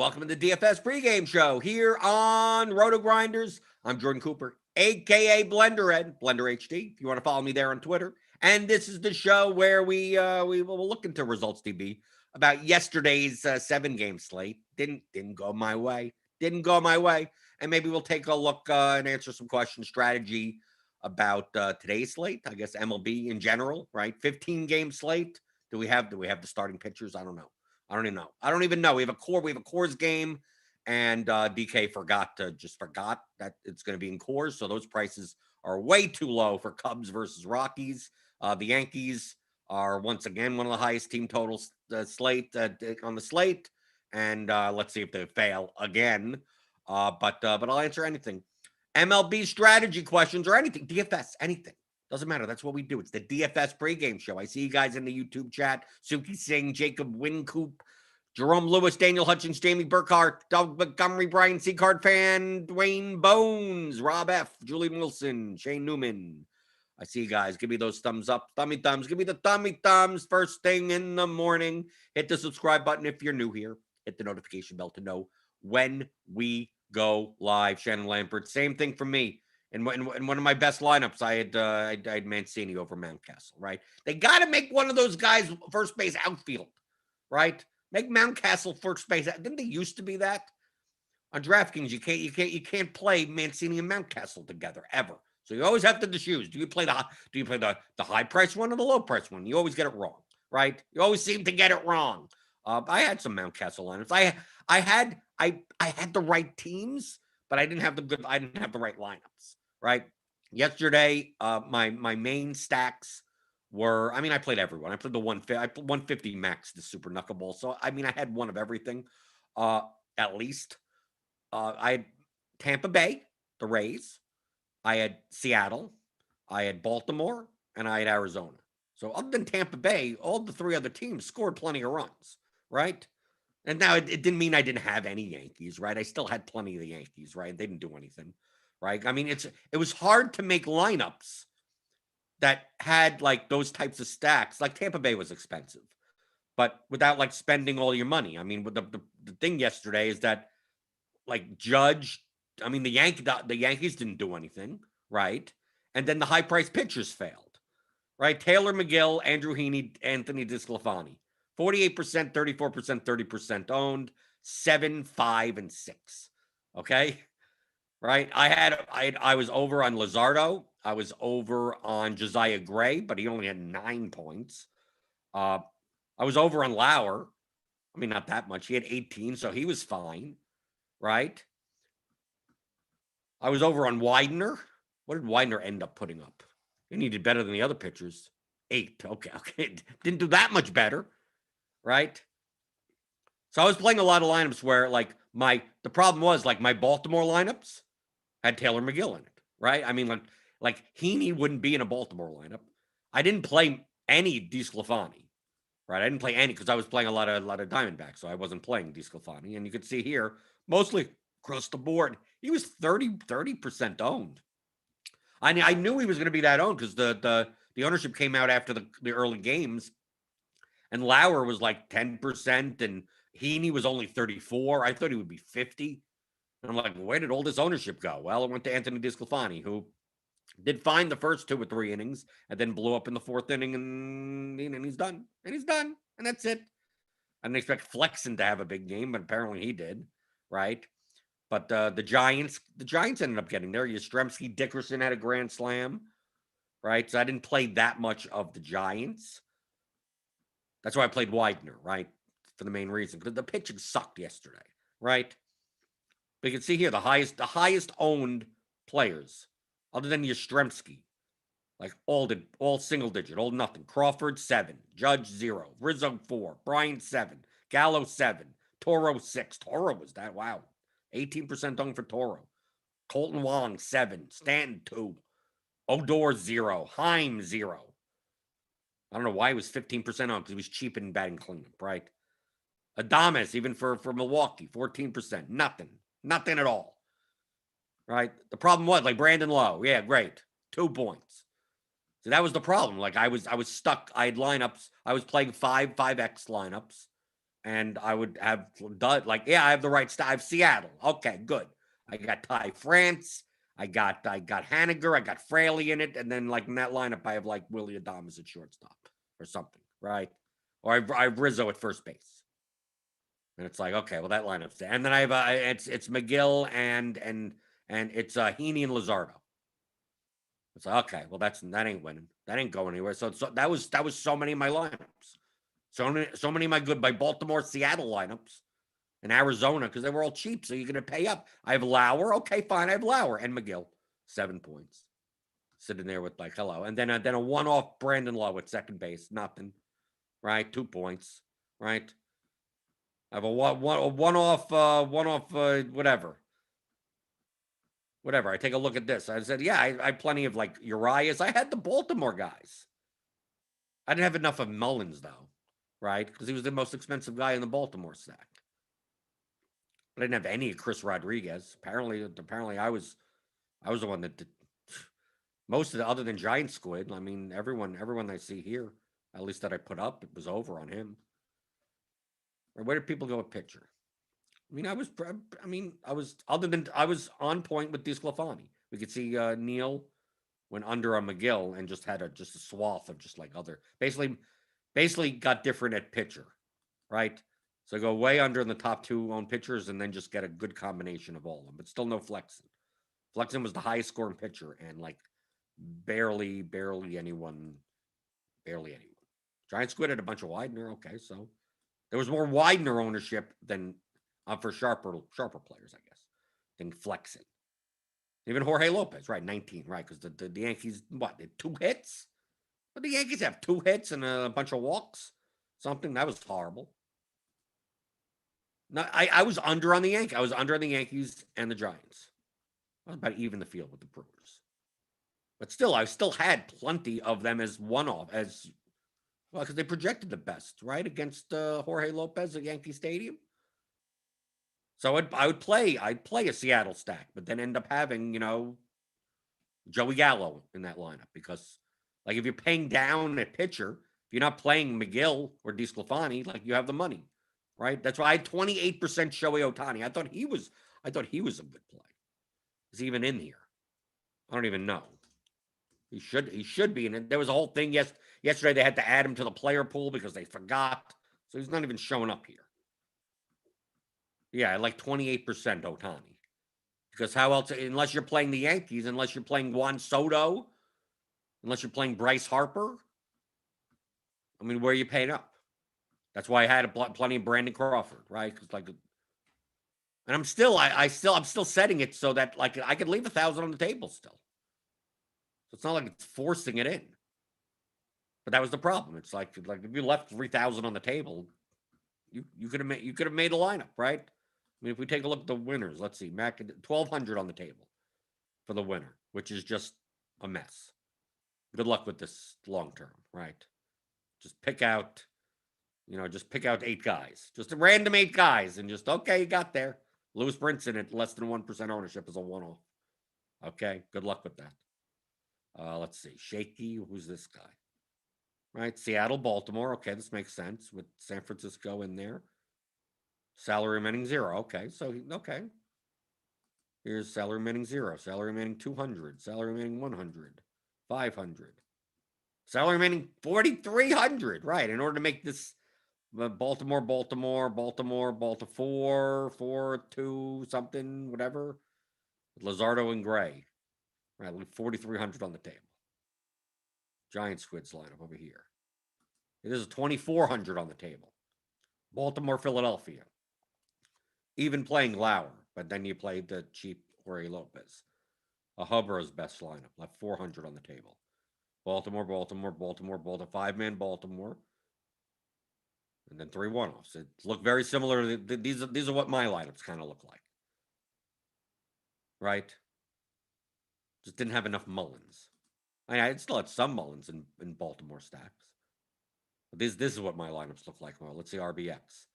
welcome to the DFS pregame show here on RotoGrinders. I'm Jordan Cooper, a.k.a. Blender Ed, Blender HD, if you want to follow me there on Twitter. And this is the show where we will look into results DB about yesterday's 7-game slate. Didn't go my way. Didn't go my way. And maybe we'll take a look and answer some questions, strategy about today's slate. I guess MLB in general, right? 15-game slate. Do we have the starting pitchers? I don't know. I don't even know. We have a Coors game, and DK forgot that it's going to be in Coors, so those prices are way too low for Cubs versus Rockies. The Yankees are once again one of the highest team totals on the slate, and let's see if they fail again. But I'll answer anything. MLB strategy questions or anything, DFS, anything. Doesn't matter. That's what we do. It's the DFS pregame show. I see you guys in the YouTube chat. Suki Singh, Jacob Wincoop, Jerome Lewis, Daniel Hutchins, Jamie Burkhart, Doug Montgomery, Brian Seacard fan, Dwayne Bones, Rob F., Julian Wilson, Shane Newman. I see you guys. Give me those thumbs up. Thummy thumbs. Give me the thummy thumbs first thing in the morning. Hit the subscribe button if you're new here. Hit the notification bell to know when we go live. Shannon Lampert. Same thing for me. In one of my best lineups, I had Mancini over Mountcastle, right? They got to make one of those guys first base outfield, right? Make Mountcastle first base. Didn't they used to be that? On DraftKings, you can't play Mancini and Mountcastle together ever. So you always have to choose. Do you play the high price one or the low price one? You always get it wrong, right? You always seem to get it wrong. I had some Mountcastle lineups. I had the right teams, but I didn't have the right lineups, right? Yesterday, my main stacks were, I played everyone. I played the 150 max, the super knuckleball. So, I had one of everything, at least. I had Tampa Bay, the Rays. I had Seattle. I had Baltimore, and I had Arizona. So, other than Tampa Bay, all the three other teams scored plenty of runs, right? And now it didn't mean I didn't have any Yankees, right? I still had plenty of the Yankees, right? They didn't do anything, right? It was hard to make lineups that had like those types of stacks. Like Tampa Bay was expensive, but without like spending all your money. The thing yesterday is that like Judge, the Yankees didn't do anything, right? And then the high price pitchers failed, right? Taylor McGill, Andrew Heaney, Anthony DeSclafani. 48%, 34%, 30% owned, 7, 5, and 6. Okay, right? I was over on Luzardo. I was over on Josiah Gray, but he only had 9 points. I was over on Lauer. Not that much. He had 18, so he was fine, right? I was over on Widener. What did Widener end up putting up? He did better than the other pitchers. 8. Okay. Didn't do that much better. Right? So I was playing a lot of lineups where like the problem was like my Baltimore lineups had Taylor McGill in it, right? Like Heaney wouldn't be in a Baltimore lineup. I didn't play any DeSclafani, right? I didn't play any because I was playing a lot of Diamondbacks, so I wasn't playing DeSclafani. And you could see here, mostly across the board, he was 30% owned. I knew he was going to be that owned because the ownership came out after the early games. And Lauer was like 10%, and Heaney was only 34. I thought he would be 50. And I'm like, where did all this ownership go? Well, it went to Anthony DeSclafani, who did fine the first 2 or 3 innings, and then blew up in the 4th inning, and he's done. And he's done, and that's it. I didn't expect Flexen to have a big game, but apparently he did, right? But the Giants ended up getting there. Yastrzemski, Dickerson had a grand slam, right? So I didn't play that much of the Giants. That's why I played Widener, right? For the main reason. Because the pitching sucked yesterday, right? But you can see here the highest owned players, other than Yastrzemski, like all single digit, all nothing. Crawford 7, Judge 0, Rizzo 4, Bryant 7, Gallo 7, Toro 6. Toro was that, wow. 18% owned for Toro. Colton Wong 7, Stanton 2, Odor 0, Heim 0. I don't know why he was 15% on because he was cheap in batting cleanup, right? Adames, even for Milwaukee, 14%. Nothing at all, right? The problem was, like, Brandon Lowe. Yeah, great. 2 points. So that was the problem. Like, I was stuck. I had lineups. I was playing 5X lineups, and I would have done like, yeah, I have the right style. I have Seattle. Okay, good. I got Ty France. I got Haniger. I got Fraley in it, and then like in that lineup, I have like Willie Adames at shortstop or something, right? Or I have Rizzo at first base, and it's like, okay, well that lineup's there. And then I have it's McGill and it's Heaney and Luzardo. It's like, okay, well that ain't winning. That ain't going anywhere. So that was so many of my lineups. So many of my good by Baltimore, Seattle lineups, and Arizona because they were all cheap. So you're going to pay up. I have Lauer. Okay, fine. I have Lauer and McGill, 7 points, sitting there with like hello, and then a one-off Brandon Lowe at second base, nothing, right? 2 points, right? I have a one-off, whatever. Whatever. I take a look at this. I said, yeah, I have plenty of like Urias. I had the Baltimore guys. I didn't have enough of Mullins though, right? Because he was the most expensive guy in the Baltimore stack. But I didn't have any of Chris Rodriguez. Apparently, I was the one that did most of the other than Giant Squid. I mean, everyone I see here, at least that I put up, it was over on him. Or where did people go with pitcher? I mean, I was on point with DeSclafani. We could see Neil went under on McGill and just had a swath of just like other basically got different at pitcher, right? So go way under in the top 2 on pitchers and then just get a good combination of all of them, but still no Flexen. Flexen was the highest scoring pitcher and like barely anyone. Giant Squid had a bunch of Widener. Okay, so there was more Widener ownership than for sharper players, I guess, than Flexen. Even Jorge Lopez, right? 19, right? Because the Yankees, what, 2 hits? But the Yankees have 2 hits and a bunch of walks. Something that was horrible. No, I was under on the Yankees. I was under on the Yankees and the Giants. I was about even the field with the Brewers. But still, I still had plenty of them as one-off, as well, because they projected the best, right? Against Jorge Lopez at Yankee Stadium. So I'd play a Seattle stack, but then end up having, Joey Gallo in that lineup because, like, if you're paying down at pitcher, if you're not playing McGill or DeSclafani, like, you have the money, right? That's why I had 28% Shohei Ohtani. I thought he was a good play. Is he even in here? I don't even know. He should be in it. There was a whole thing yesterday. They had to add him to the player pool because they forgot. So he's not even showing up here. Yeah, like 28% Ohtani. Because how else, unless you're playing the Yankees, unless you're playing Juan Soto, unless you're playing Bryce Harper, I mean, where are you paying up? That's why I had plenty of Brandon Crawford, right? Because like, and I'm still setting it so that like I could leave 1,000 on the table still. So it's not like it's forcing it in. But that was the problem. It's like if you left 3,000 on the table, you could have made a lineup, right? I mean, if we take a look at the winners, let's see, Mac 1,200 on the table for the winner, which is just a mess. Good luck with this long term, right? Just pick out 8 guys, just a random 8 guys, and just okay, you got there. Lewis Brinson at less than 1% ownership is a one-off. Okay, good luck with that. Let's see, Shaky, who's this guy? Right, Seattle, Baltimore. Okay, this makes sense with San Francisco in there. Salary remaining 0. Okay, so okay. Here's salary remaining 0, salary remaining 200, salary remaining 100, 500, salary remaining 4,300. Right, in order to make this Baltimore, 4-2 something, whatever. Luzardo and Gray. Right, 4,300 on the table. Giant Squids lineup over here. It is 2,400 on the table. Baltimore, Philadelphia. Even playing Lauer, but then you played the cheap Jorge Lopez. A Hubbard's best lineup, left 400 on the table. Baltimore, 5-man Baltimore. And then 3 one-offs. It looked very similar. These are what my lineups kind of look like. Right? Just didn't have enough Mullins. I still had some Mullins in Baltimore stacks. But this is what my lineups look like. Well, let's see RBX.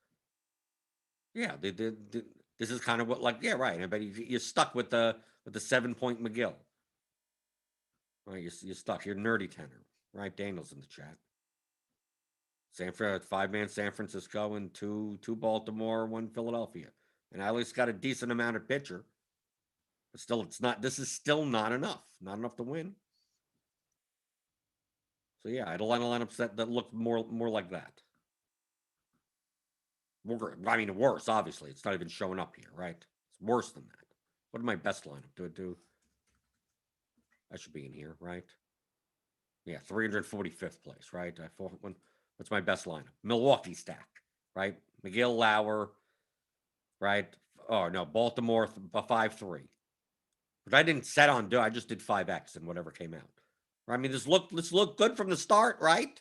Yeah, this is kind of what, like, yeah, right. I bet you're stuck with the 7-point McGill. Right, you're stuck. You're nerdy tenor. Right, Daniel's in the chat. 5-man San Francisco and two Baltimore, one Philadelphia. And I at least got a decent amount of pitcher. But still, this is still not enough. Not enough to win. So yeah, I had a lot of lineups that look more like that. I mean, worse, obviously. It's not even showing up here, right? It's worse than that. What are my best lineup? Do I should be in here, right? Yeah, 345th place, right? What's my best lineup? Milwaukee stack, right? McGill, Lauer, right? Oh no, Baltimore 5-3. But I didn't set on do. I just did 5x and whatever came out. I mean, this looked good from the start, right?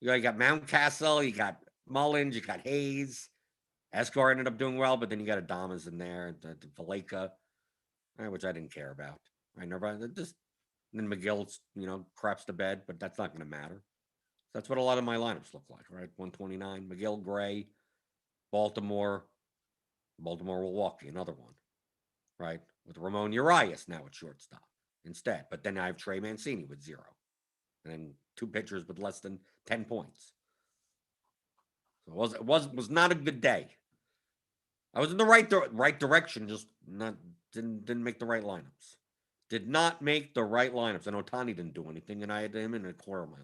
You got Mountcastle, you got Mullins, you got Hayes. Escobar ended up doing well, but then you got Adamas in there, the Valleca, which I didn't care about. I never just then McGill, craps to bed, but that's not going to matter. That's what a lot of my lineups look like, right? 129, McGill, Gray, Baltimore, Milwaukee, another one, right? With Ramon Urias now at shortstop instead. But then I have Trey Mancini with 0. And then 2 pitchers with less than 10 points. So it was not a good day. I was in the right direction, just didn't make the right lineups. Did not make the right lineups. And Ohtani didn't do anything, and I had him in a quarter of my lineups.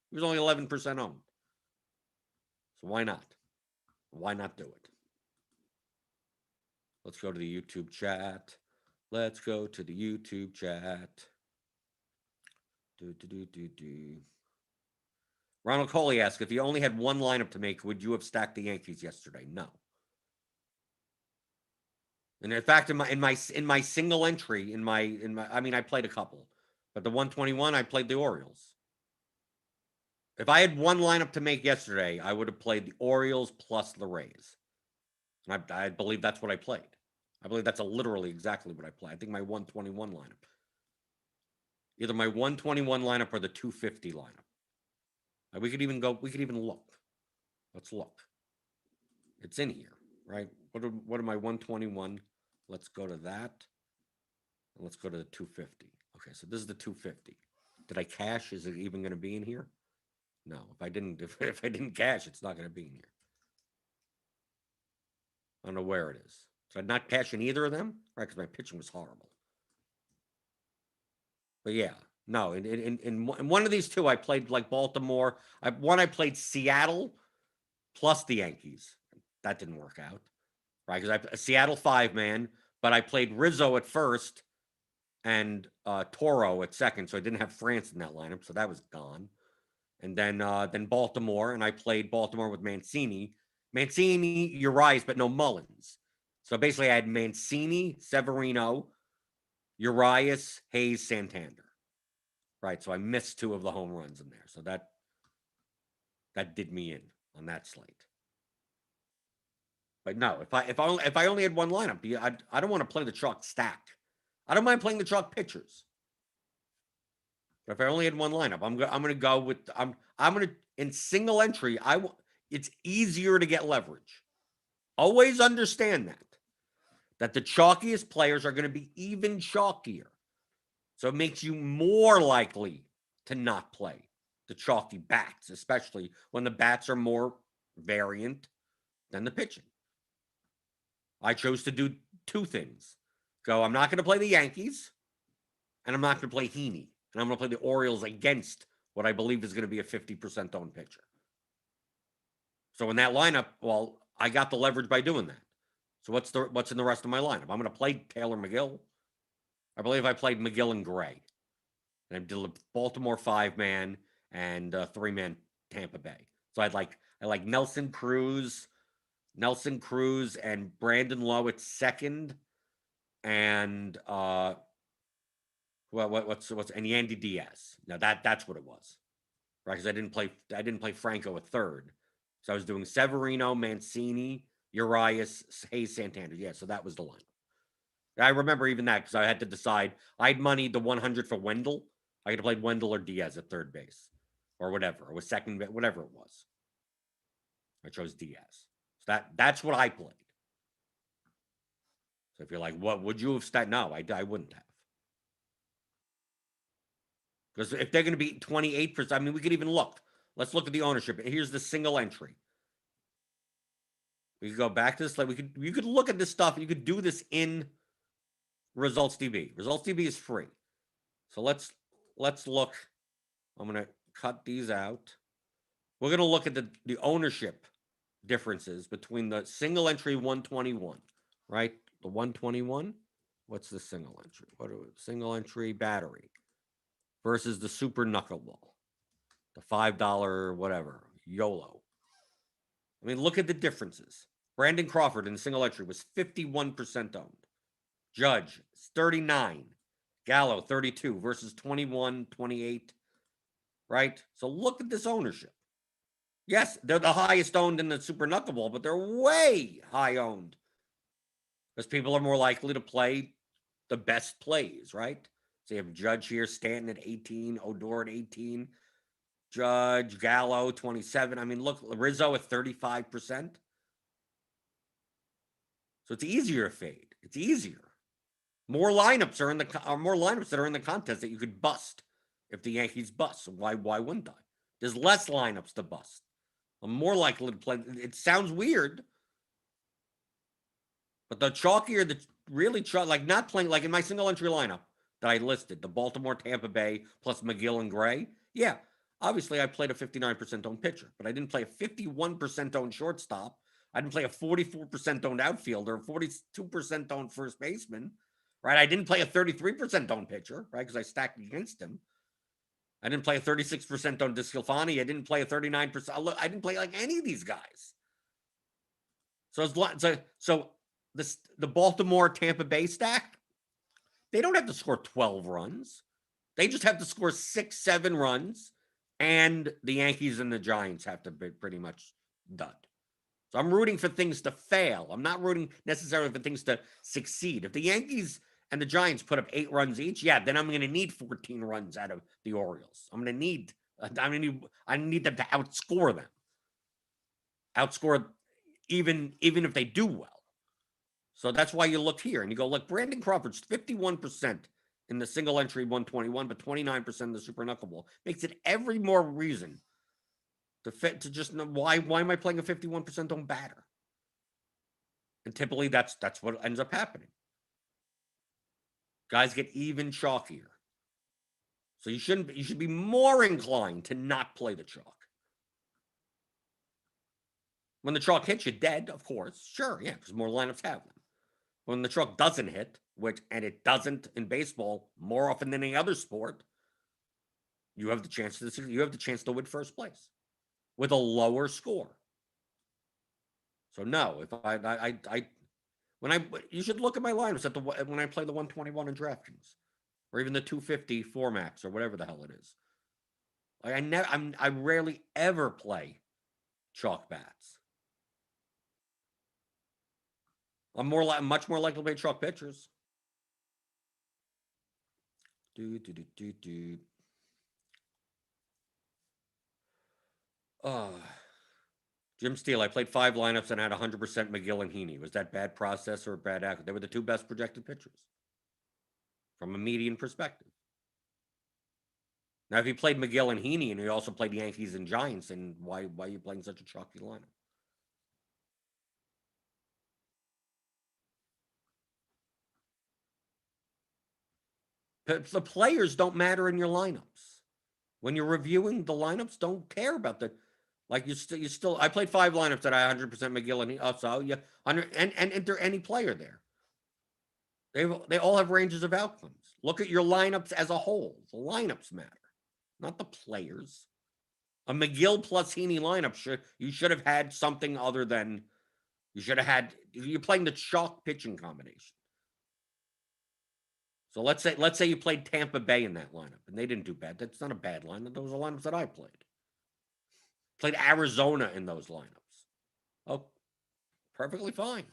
He was only 11% owned. So why not? Why not do it? Let's go to the YouTube chat. Let's go to the YouTube chat. Ronald Coley asks, if you only had one lineup to make, would you have stacked the Yankees yesterday? No. And in fact, in my single entry, I mean, I played a couple, but the 121, I played the Orioles. If I had one lineup to make yesterday, I would have played the Orioles plus the Rays. And I believe that's what I played. I believe that's literally exactly what I played. I think my 121 lineup. Either my 121 lineup or the 250 lineup. We could even look. Let's look. It's in here, right? What are my 121? Let's go to that. And let's go to the 250. Okay, so this is the 250. Did I cash? Is it even going to be in here? No. If I didn't cash, it's not going to be in here. I don't know where it is. So I'd not cash in either of them, right? Because my pitching was horrible. But yeah, no. In one of these two, I played like Baltimore. I played Seattle plus the Yankees. That didn't work out, right? Because I Seattle 5-man, but I played Rizzo at first and Toro at second, so I didn't have France in that lineup, so that was gone. And then Baltimore, and I played Baltimore with Mancini, Urias, but no Mullins. So basically, I had Mancini, Severino, Urias, Hayes, Santander. Right, so I missed 2 of the home runs in there, so that did me in on that slate. But no, if I only had one lineup, I don't want to play the chalk stack. I don't mind playing the chalk pitchers. But if I only had one lineup, I'm going to go with I'm going to in single entry. It's easier to get leverage. Always understand that the chalkiest players are going to be even chalkier. So it makes you more likely to not play the chalky bats, especially when the bats are more variant than the pitching. I chose to do 2 things. I'm not going to play the Yankees, and I'm not going to play Heaney. And I'm going to play the Orioles against what I believe is going to be a 50% owned pitcher. So in that lineup, well, I got the leverage by doing that. So what's in the rest of my lineup? I'm going to play Taylor McGill. I believe I played McGill and Gray. And I did a Baltimore 5-man and 3-man Tampa Bay. So I like Nelson Cruz and Brandon Lowe at second, and what's and Yandy Diaz. Now that's what it was, right? Because I didn't play Franco at third, so I was doing Severino, Mancini, Urias, Hayes, Santander. Yeah, so that was the lineup. I remember even that because I had to decide. I'd moneyed the 100 for Wendell. I could have played Wendell or Diaz at third base, or whatever. It was second, whatever it was. I chose Diaz. So that's what I played. So if you're like, what would you have stacked? No, I wouldn't have. Because if they're going to be 28%, I mean, we could even look. Let's look at the ownership. Here's the single entry. We could go back to this. Like you could look at this stuff. You could do this in Results DB. Results DB is free. So let's look. I'm gonna cut these out. We're gonna look at the ownership differences between the single entry 121, right? The 121. What's the single entry? What are we, single entry battery versus the super knuckleball, the $5 whatever YOLO. I mean, look at the differences. Brandon Crawford in the single entry was 51% owned. Judge 39, Gallo 32 versus 21, 28, right? So look at this ownership. Yes, they're the highest owned in the super knuckleball, but they're way high owned because people are more likely to play the best plays, right? So you have Judge here, Stanton at 18, Odor at 18, Judge, Gallo 27. I mean, look, Rizzo at 35%. So it's easier to fade. It's easier. More lineups are more lineups that are in the contest that you could bust if the Yankees bust. So why wouldn't I? There's less lineups to bust. I'm more likely to play. It sounds weird, but the chalkier, the really like not playing like in my single entry lineup that I listed, the Baltimore, Tampa Bay plus McGill and Gray. Yeah, obviously I played a 59% owned pitcher, but I didn't play a 51% owned shortstop. I didn't play a 44% owned outfielder, 42% owned first baseman, right? I didn't play a 33% owned pitcher, right? Because I stacked against him. I didn't play a 36% owned DeSclafani. I didn't play a 39%. I didn't play like any of these guys. So the Baltimore Tampa Bay stack, they don't have to score 12 runs. They just have to score 6, 7 runs, and the Yankees and the Giants have to be pretty much dud. So I'm rooting for things to fail. I'm not rooting necessarily for things to succeed. If the Yankees and the Giants put up 8 runs each, yeah, then I'm going to need 14 runs out of the Orioles. I need them to outscore them. Outscore even if they do well. So that's why you look here and you go, look, Brandon Crawford's 51% in the single entry 121, but 29% in the super knuckleball. Makes it every more reason to just know why am I playing a 51% on batter? And typically that's what ends up happening. Guys get even chalkier. So you should be more inclined to not play the chalk. When the chalk hits you dead, of course. Sure, yeah, because more lineups have them. When the chalk doesn't hit, and it doesn't in baseball more often than any other sport, you have the chance to win first place with a lower score. So no, if you should look at my lineups when I play the 121 in DraftKings, or even the 250 Max or whatever the hell it is. I rarely ever play chalk bats. I'm much more likely to play chalk pitchers. Jim Steele, I played 5 lineups and had 100% McGill and Heaney. Was that bad process or bad act? They were the 2 best projected pitchers from a median perspective. Now, if you played McGill and Heaney and you also played Yankees and Giants, then why are you playing such a chalky lineup? The players don't matter in your lineups. When you're reviewing the lineups, don't care about like you still. I played 5 lineups that I 100% McGill and so yeah, and enter any player there. They all have ranges of outcomes. Look at your lineups as a whole. The lineups matter, not the players. A McGill plus Heaney lineup you should have had something other than you're playing the chalk pitching combination. So let's say you played Tampa Bay in that lineup and they didn't do bad. That's not a bad lineup. Those are lineups that I played. Played Arizona in those lineups. Oh, perfectly fine.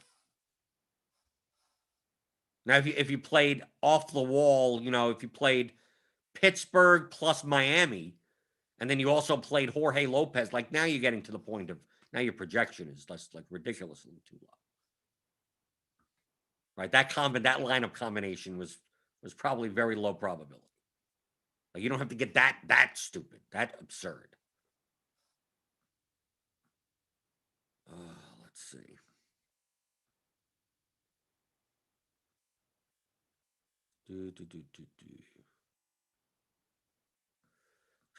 Now, if you played off the wall, if you played Pittsburgh plus Miami, and then you also played Jorge Lopez, like now you're getting to the point of now your projection is less like ridiculously too low. Right? That lineup combination was probably very low probability. Like you don't have to get that stupid, that absurd. Let's see.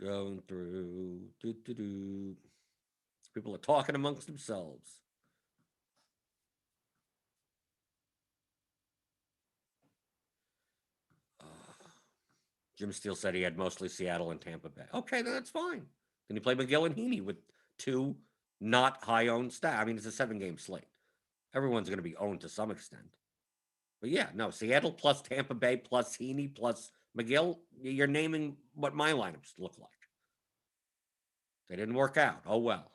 Going through. People are talking amongst themselves. Jim Steele said he had mostly Seattle and Tampa Bay. Okay, then that's fine. Then you play McGill and Heaney with two not high-owned staff. I mean, it's a 7-game slate. Everyone's going to be owned to some extent. But yeah, no, Seattle plus Tampa Bay plus Heaney plus McGill, you're naming what my lineups look like. They didn't work out. Oh, well.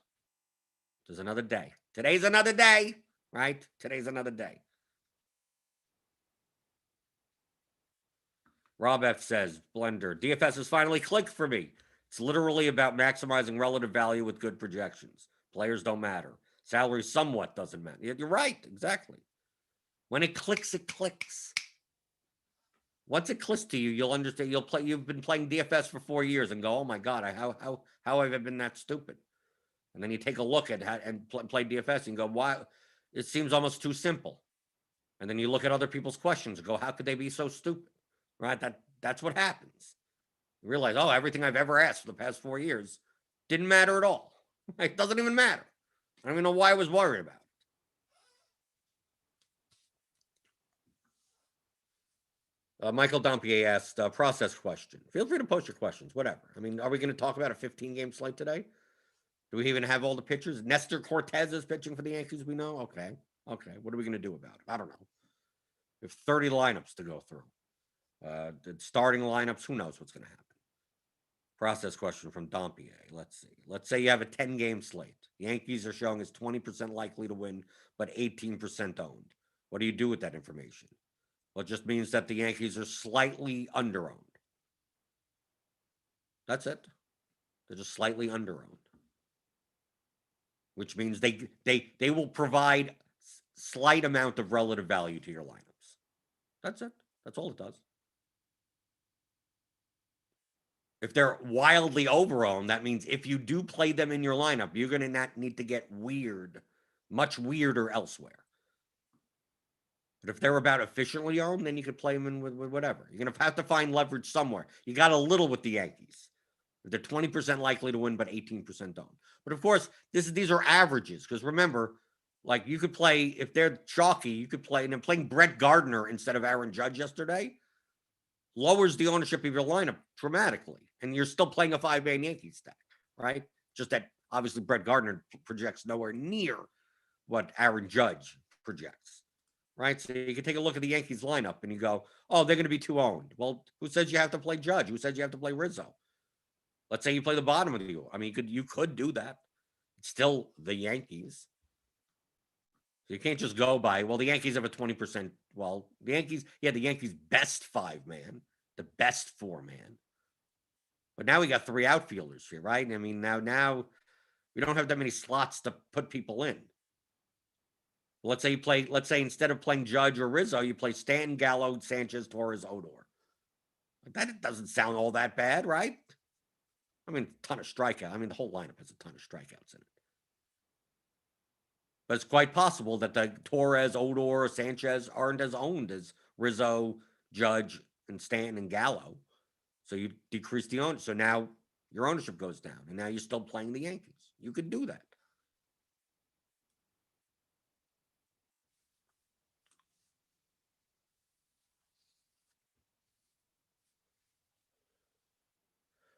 There's another day. Today's another day, right? Today's another day. Rob F says, Blender, DFS has finally clicked for me. It's literally about maximizing relative value with good projections. Players don't matter. Salary somewhat doesn't matter. You're right, exactly. When it clicks, it clicks. Once it clicks to you, you'll understand. You've been playing DFS for 4 years and go, "Oh my god, how have I been that stupid?" And then you take a look at how and play DFS and go, "Why? It seems almost too simple." And then you look at other people's questions and go, "How could they be so stupid?" Right? That's what happens. You realize, oh, everything I've ever asked for the past 4 years didn't matter at all. It doesn't even matter. I don't even know why I was worried about it. Michael Dompier asked process question. Feel free to post your questions, whatever. I mean, are we going to talk about a 15-game slate today? Do we even have all the pitchers? Nestor Cortez is pitching for the Yankees, we know? Okay. What are we going to do about it? I don't know. We have 30 lineups to go through. The starting lineups, who knows what's going to happen? Process question from Dompier. Let's see. Let's say you have a 10-game slate. The Yankees are showing as 20% likely to win, but 18% owned. What do you do with that information? Well, it just means that the Yankees are slightly underowned. That's it. They're just slightly underowned, which means they will provide slight amount of relative value to your lineups. That's it. That's all it does. If they're wildly overowned, that means if you do play them in your lineup, you're going to not need to get weird, much weirder elsewhere. But if they're about efficiently owned, then you could play them in with whatever. You're going to have to find leverage somewhere. You got a little with the Yankees. They're 20% likely to win, but 18% owned. But of course, these are averages. Because remember, like you could play, if they're chalky, you could play, and playing Brett Gardner instead of Aaron Judge yesterday lowers the ownership of your lineup dramatically. And you're still playing a 5-man Yankees stack, right? Just that obviously Brett Gardner projects nowhere near what Aaron Judge projects, right? So you can take a look at the Yankees lineup and you go, oh, they're going to be too owned. Well, who says you have to play Judge? Who says you have to play Rizzo? Let's say you play the bottom of the order. I mean, you could do that. It's still the Yankees. So you can't just go by, well, the Yankees have a 20%. Well, the Yankees best 5-man, the best 4-man. But now we got 3 outfielders here, right? I mean, now we don't have that many slots to put people in. Let's say instead of playing Judge or Rizzo, you play Stanton, Gallo, Sanchez, Torres, Odor. That doesn't sound all that bad, right? I mean, a ton of strikeouts. I mean, the whole lineup has a ton of strikeouts in it. But it's quite possible that the Torres, Odor, Sanchez aren't as owned as Rizzo, Judge, and Stanton and Gallo. So you decrease the ownership. So now your ownership goes down, and now you're still playing the Yankees. You could do that.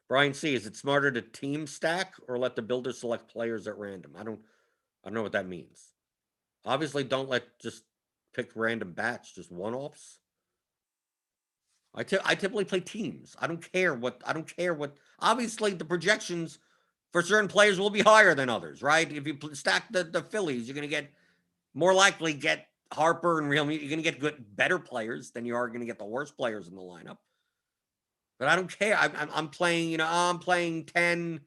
Brian C, is it smarter to team stack or let the builder select players at random? I don't know what that means. Obviously, don't just pick random bats, just one-offs. I typically play teams. I don't care what. Obviously, the projections for certain players will be higher than others, right? If you stack the Phillies, you're going to get more likely get Harper and Real. You're going to get better players than you are going to get the worst players in the lineup. But I don't care. I'm playing. I'm playing 10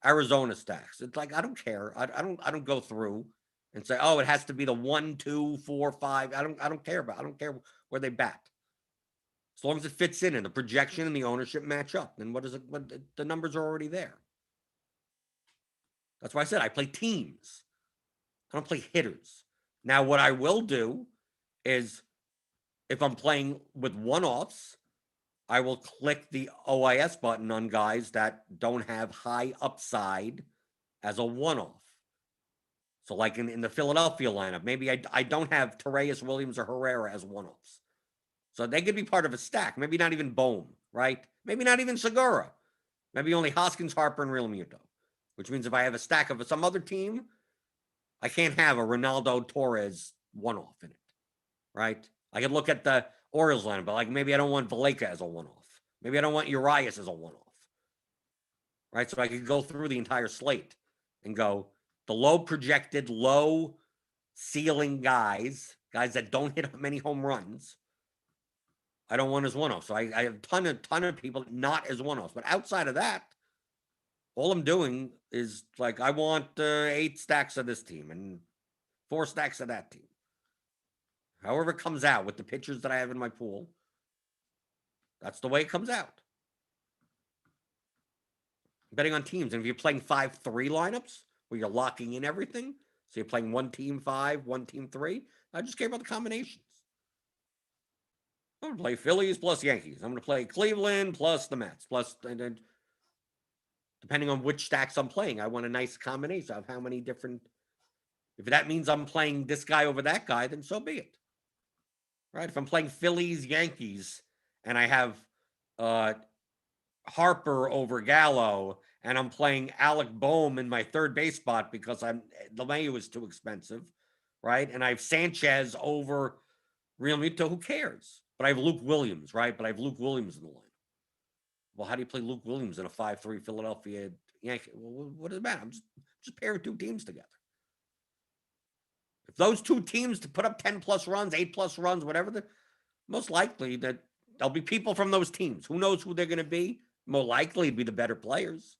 Arizona stacks. It's like I don't care. I don't go through and say, oh, it has to be the 1, 2, 4, 5. I don't care about. I don't care where they bat. As long as it fits in and the projection and the ownership match up, then what the numbers are already there. That's why I said I play teams. I don't play hitters. Now, what I will do is if I'm playing with one-offs, I will click the OIS button on guys that don't have high upside as a one-off. So like in the Philadelphia lineup, maybe I don't have Torreyes, Williams, or Herrera as one-offs. So they could be part of a stack. Maybe not even Bohm, right? Maybe not even Segura. Maybe only Hoskins, Harper, and Real Muto. Which means if I have a stack of some other team, I can't have a Ronaldo Torres one-off in it, right? I could look at the Orioles lineup, but like maybe I don't want Valleca as a one-off. Maybe I don't want Urias as a one-off, right? So I could go through the entire slate and go the low projected, low ceiling guys that don't hit many home runs. I don't want as one-offs. So I have a ton of people not as one-offs. But outside of that, all I'm doing is like I want 8 stacks of this team and 4 stacks of that team. However it comes out with the pitchers that I have in my pool, that's the way it comes out. Betting on teams. And if you're playing 5-3 lineups where you're locking in everything, so you're playing one team 5, one team 3, I just care about the combinations. I'm going to play Phillies plus Yankees. I'm going to play Cleveland plus the Mets. Plus, and then depending on which stacks I'm playing, I want a nice combination of how many different. If that means I'm playing this guy over that guy, then so be it. Right? If I'm playing Phillies, Yankees, and I have Harper over Gallo, and I'm playing Alec Boehm in my third base spot because LeMahieu is too expensive, right? And I have Sanchez over Real Muto, who cares? But I have Luke Williams, right? But I have Luke Williams in the line. Well, how do you play Luke Williams in a 5-3 Philadelphia Yankee? Well, what does it matter? I'm just pairing 2 teams together. If those 2 teams to put up 10 plus runs, 8 plus runs, whatever, most likely that there'll be people from those teams. Who knows who they're going to be? More likely to be the better players.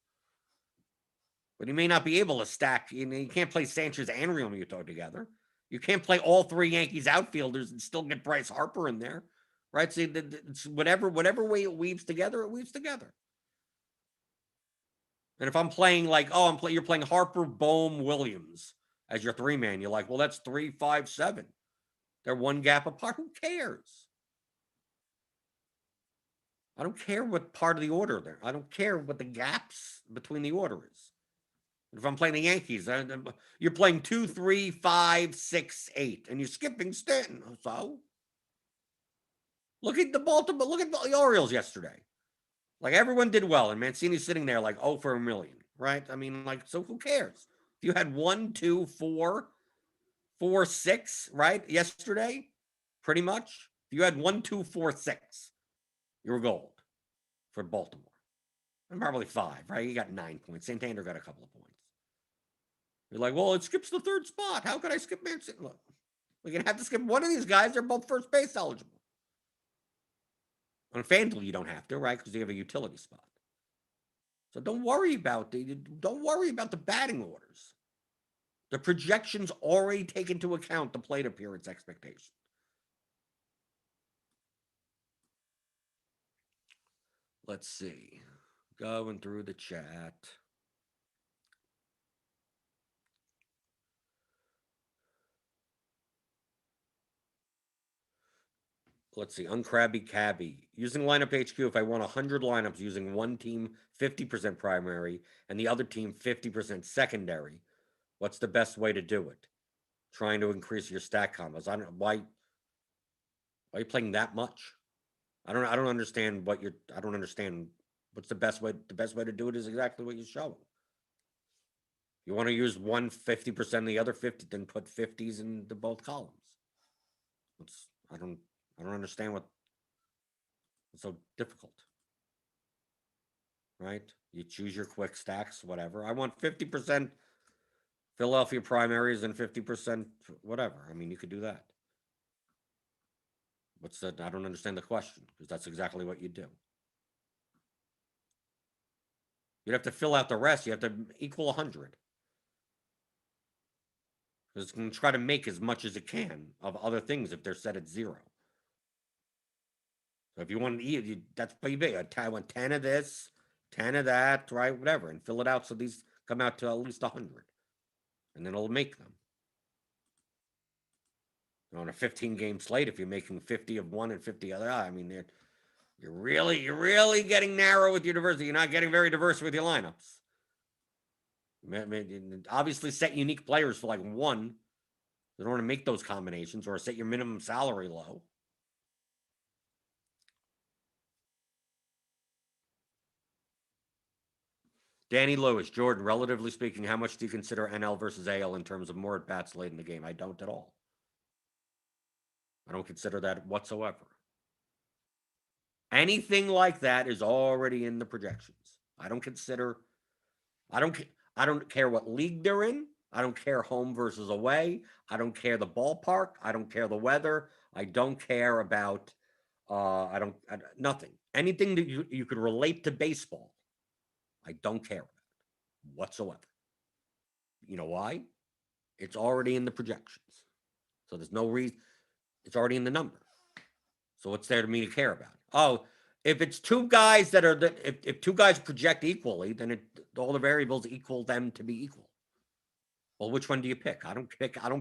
But you may not be able to stack. You can't play Sanchez and Real Muto together. You can't play all 3 Yankees outfielders and still get Bryce Harper in there, right? So it's whatever way it weaves together, it weaves together. And if I'm playing like, you're playing Harper, Boehm, Williams as your 3-man, you're like, well, that's 3, 5, 7. They're 1 gap apart. Who cares? I don't care what part of the order they're. I don't care what the gaps between the order is. If I'm playing the Yankees, you're playing 2, 3, 5, 6, 8, and you're skipping Stanton. So look at the Baltimore. Look at the Orioles yesterday. Like everyone did well, and Mancini's sitting there like 0 for a million, right? I mean, like, so who cares? If you had 1, 2, 4, 4, 6, right? Yesterday, pretty much. If you had 1, 2, 4, 6, you were gold for Baltimore. And probably 5, right? You got 9 points. Santander got a couple of points. You're like, well, it skips the 3rd spot. How could I skip Mancini? Look, we're going to have to skip one of these guys. They're both first base eligible. On FanDuel, you don't have to, right? Because you have a utility spot. So don't worry about the batting orders. The projections already take into account the plate appearance expectation. Let's see. Going through the chat. Let's see. Uncrabby Cabby. Using lineup HQ, if I want 100 lineups using one team 50% primary and the other team 50% secondary, what's the best way to do it? Trying to increase your stack combos. I don't know why are you playing that much? I don't understand I don't understand what's the best way. The best way to do it is exactly what you're showing. You want to use 150% and the other 50, then put 50s into both columns. I don't understand what's so difficult. Right? You choose your quick stacks, whatever. I want 50% Philadelphia primaries and 50% whatever. I mean, you could do that. I don't understand the question because that's exactly what you do. You'd have to fill out the rest. You have to equal 100. Because it's going to try to make as much as it can of other things if they're set at 0. So if you want to eat, that's pretty big. I want 10 of this, 10 of that, right? Whatever. And fill it out so these come out to at least 100. And then it'll make them. On a 15-game slate, if you're making 50 of one and 50 other, I mean, you're really getting narrow with your diversity. You're not getting very diverse with your lineups. Obviously, set unique players for like one. You don't want to make those combinations, or set your minimum salary low. Danny Lewis, Jordan, relatively speaking, how much do you consider NL versus AL in terms of more at bats late in the game? I don't at all. I don't consider that whatsoever. Anything like that is already in the projections. I don't care what league they're in. I don't care home versus away. I don't care the ballpark. I don't care the weather. I don't care about nothing. Anything that you could relate to baseball, I don't care about whatsoever. You know why? It's already in the projections. So there's no reason. It's already in the number. So what's there to me to care about? Oh, if it's two guys that are if two guys project equally, then all the variables equal them to be equal. Well, which one do you pick? I don't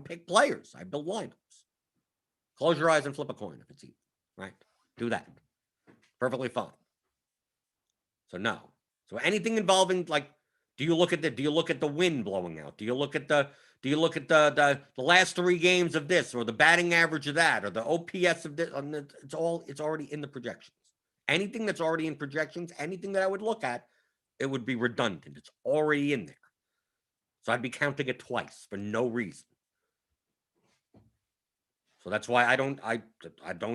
pick players. I build lineups. Close your eyes and flip a coin if it's even. Right? Do that. Perfectly fine. So no. So anything involving like, do you look at the wind blowing out? Do you look at the last 3 games of this, or the batting average of that, or the OPS of this? It's already in the projections. Anything that's already in projections, anything that I would look at, it would be redundant. It's already in there. So I'd be counting it twice for no reason. So that's why I don't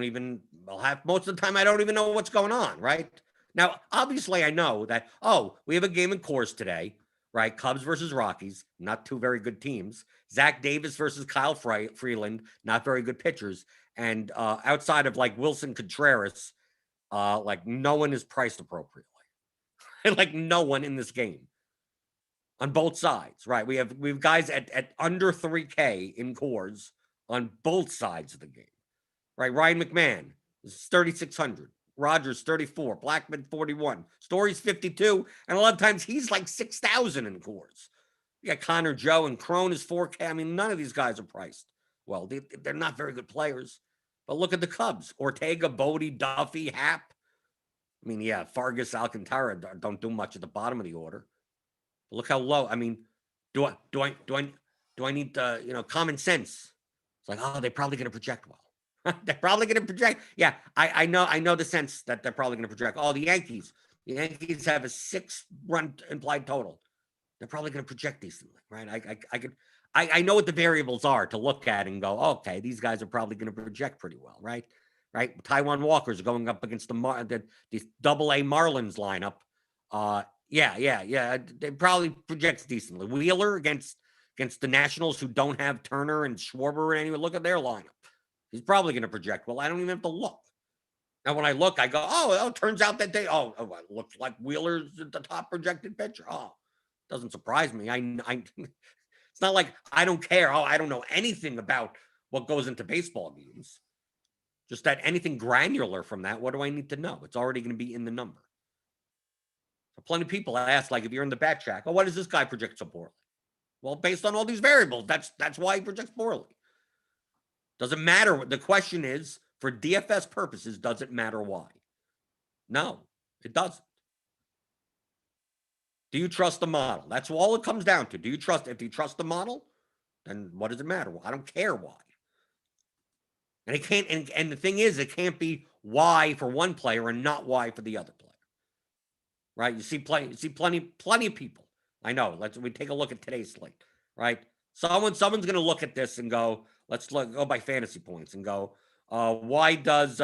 even, most of the time I don't even know what's going on, right? Now, obviously I know that, we have a game in Coors today, right? Cubs versus Rockies, not two very good teams. Zach Davis versus Kyle Freeland, not very good pitchers. And outside of like Wilson Contreras, like no one is priced appropriately. Like no one in this game. On both sides, right? We have guys at under 3K in Coors on both sides of the game, right? Ryan McMahon is 3,600, Rogers 34, Blackman 41, Story's 52, and a lot of times he's like 6,000 in Coors. You got Connor Joe and Crone is 4K. I mean, none of these guys are priced well. They're not very good players. But look at the Cubs: Ortega, Bodie, Duffy, Happ. I mean, yeah, Fargas, Alcantara don't do much at the bottom of the order. Look how low. I mean, do I need common sense? It's like, they're probably going to project well. They're probably going to project. Yeah, I know the sense that they're probably going to project. The Yankees have a 6-run implied total. They're probably going to project decently, right? I know what the variables are to look at and go, okay, these guys are probably going to project pretty well, right? Right. Taiwan Walker's going up against the Double-A Marlins lineup. Yeah. They probably projects decently. Wheeler against the Nationals, who don't have Turner and Schwarber and anyone. Look at their lineup. He's probably going to project well. I don't even have to look. Now, when I look, I go, it turns out that it looks like Wheeler's the top projected pitcher. Doesn't surprise me. It's not like I don't care. I don't know anything about what goes into baseball games. Just that anything granular from that, what do I need to know? It's already going to be in the number. So plenty of people ask, like, if you're in the bat track, why does this guy project so poorly? Well, based on all these variables, that's why he projects poorly. Doesn't matter. The question is, for DFS purposes, does it matter why? No, it doesn't. Do you trust the model? That's all it comes down to. If you trust the model, then what does it matter? I don't care why. And it can't, and the thing is, it can't be why for one player and not why for the other player. Right? You see plenty of people. I know. We take a look at today's slate, right? Someone's going to look at this and go, let's go by fantasy points and go, why doesn't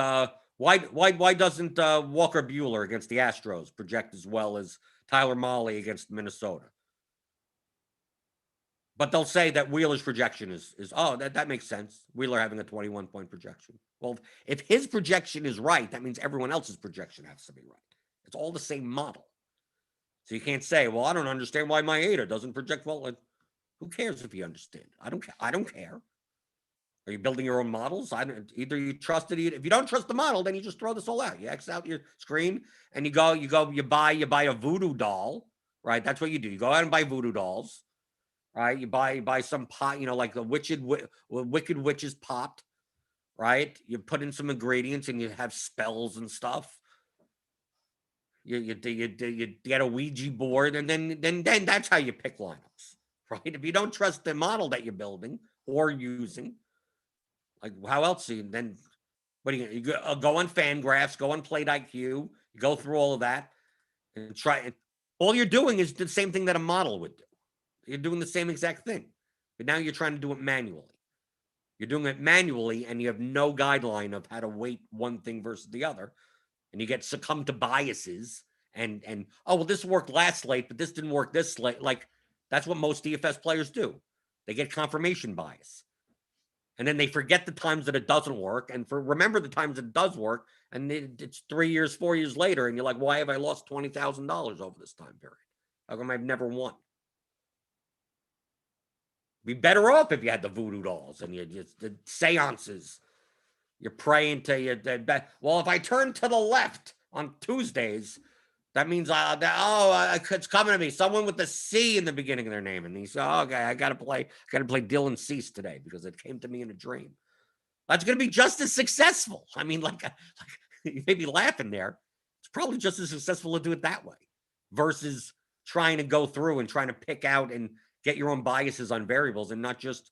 Walker Buehler against the Astros project as well as Tyler Mahle against Minnesota? But they'll say that Wheeler's projection is that makes sense. Wheeler having a 21-point projection. Well, if his projection is right, that means everyone else's projection has to be right. It's all the same model. So you can't say, well, I don't understand why Maeda doesn't project well. Who cares if you understand? I don't care. Are you building your own models? Either you trust it. If you don't trust the model, then you just throw this all out. You X out your screen and you buy a voodoo doll, right? That's what you do. You go out and buy voodoo dolls, right? You buy some pot, like the Wicked Witches popped, right? You put in some ingredients and you have spells and stuff. You get a Ouija board, and then that's how you pick lineups, right? If you don't trust the model that you're building or using, like how else do you then? What do you go on Fangraphs, go on Plate IQ, you go through all of that and try it. All you're doing is the same thing that a model would do. You're doing the same exact thing, but now you're trying to do it manually. You're doing it manually, and you have no guideline of how to weight one thing versus the other, and you get succumbed to biases. And oh well, this worked last slate, but this didn't work this slate. Like that's what most DFS players do. They get confirmation bias, and then they forget the times that it doesn't work, and remember the times that it does work. And it's 3 years, 4 years later, and you're like, why have I lost $20,000 over this time period? How come I've never won? Be better off if you had the voodoo dolls and you just the seances. You're praying to you. Well, if I turn to the left on Tuesdays, that means it's coming to me. Someone with a C in the beginning of their name, and he said, oh, "Okay, I got to play Dylan Cease today because it came to me in a dream." That's going to be just as successful. I mean, like you may be laughing there. It's probably just as successful to do it that way versus trying to go through and trying to pick out and get your own biases on variables and not just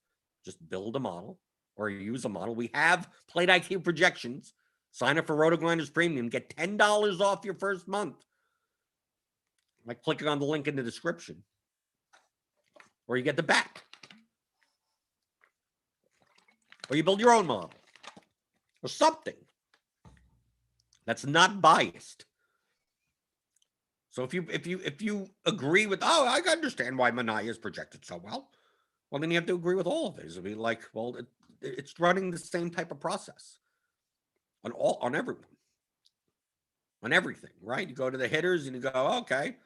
build a model or use a model. We have Plate IQ projections. Sign up for RotoGrinders Premium. Get $10 off your first month by clicking on the link in the description. Or you get the back. Or you build your own model. Or something that's not biased. So if you agree with, oh, I understand why Manaya is projected so well, then you have to agree with all of it. It'll be like, well, it's running the same type of process on everyone, on everything, right? You go to the hitters and you go, okay,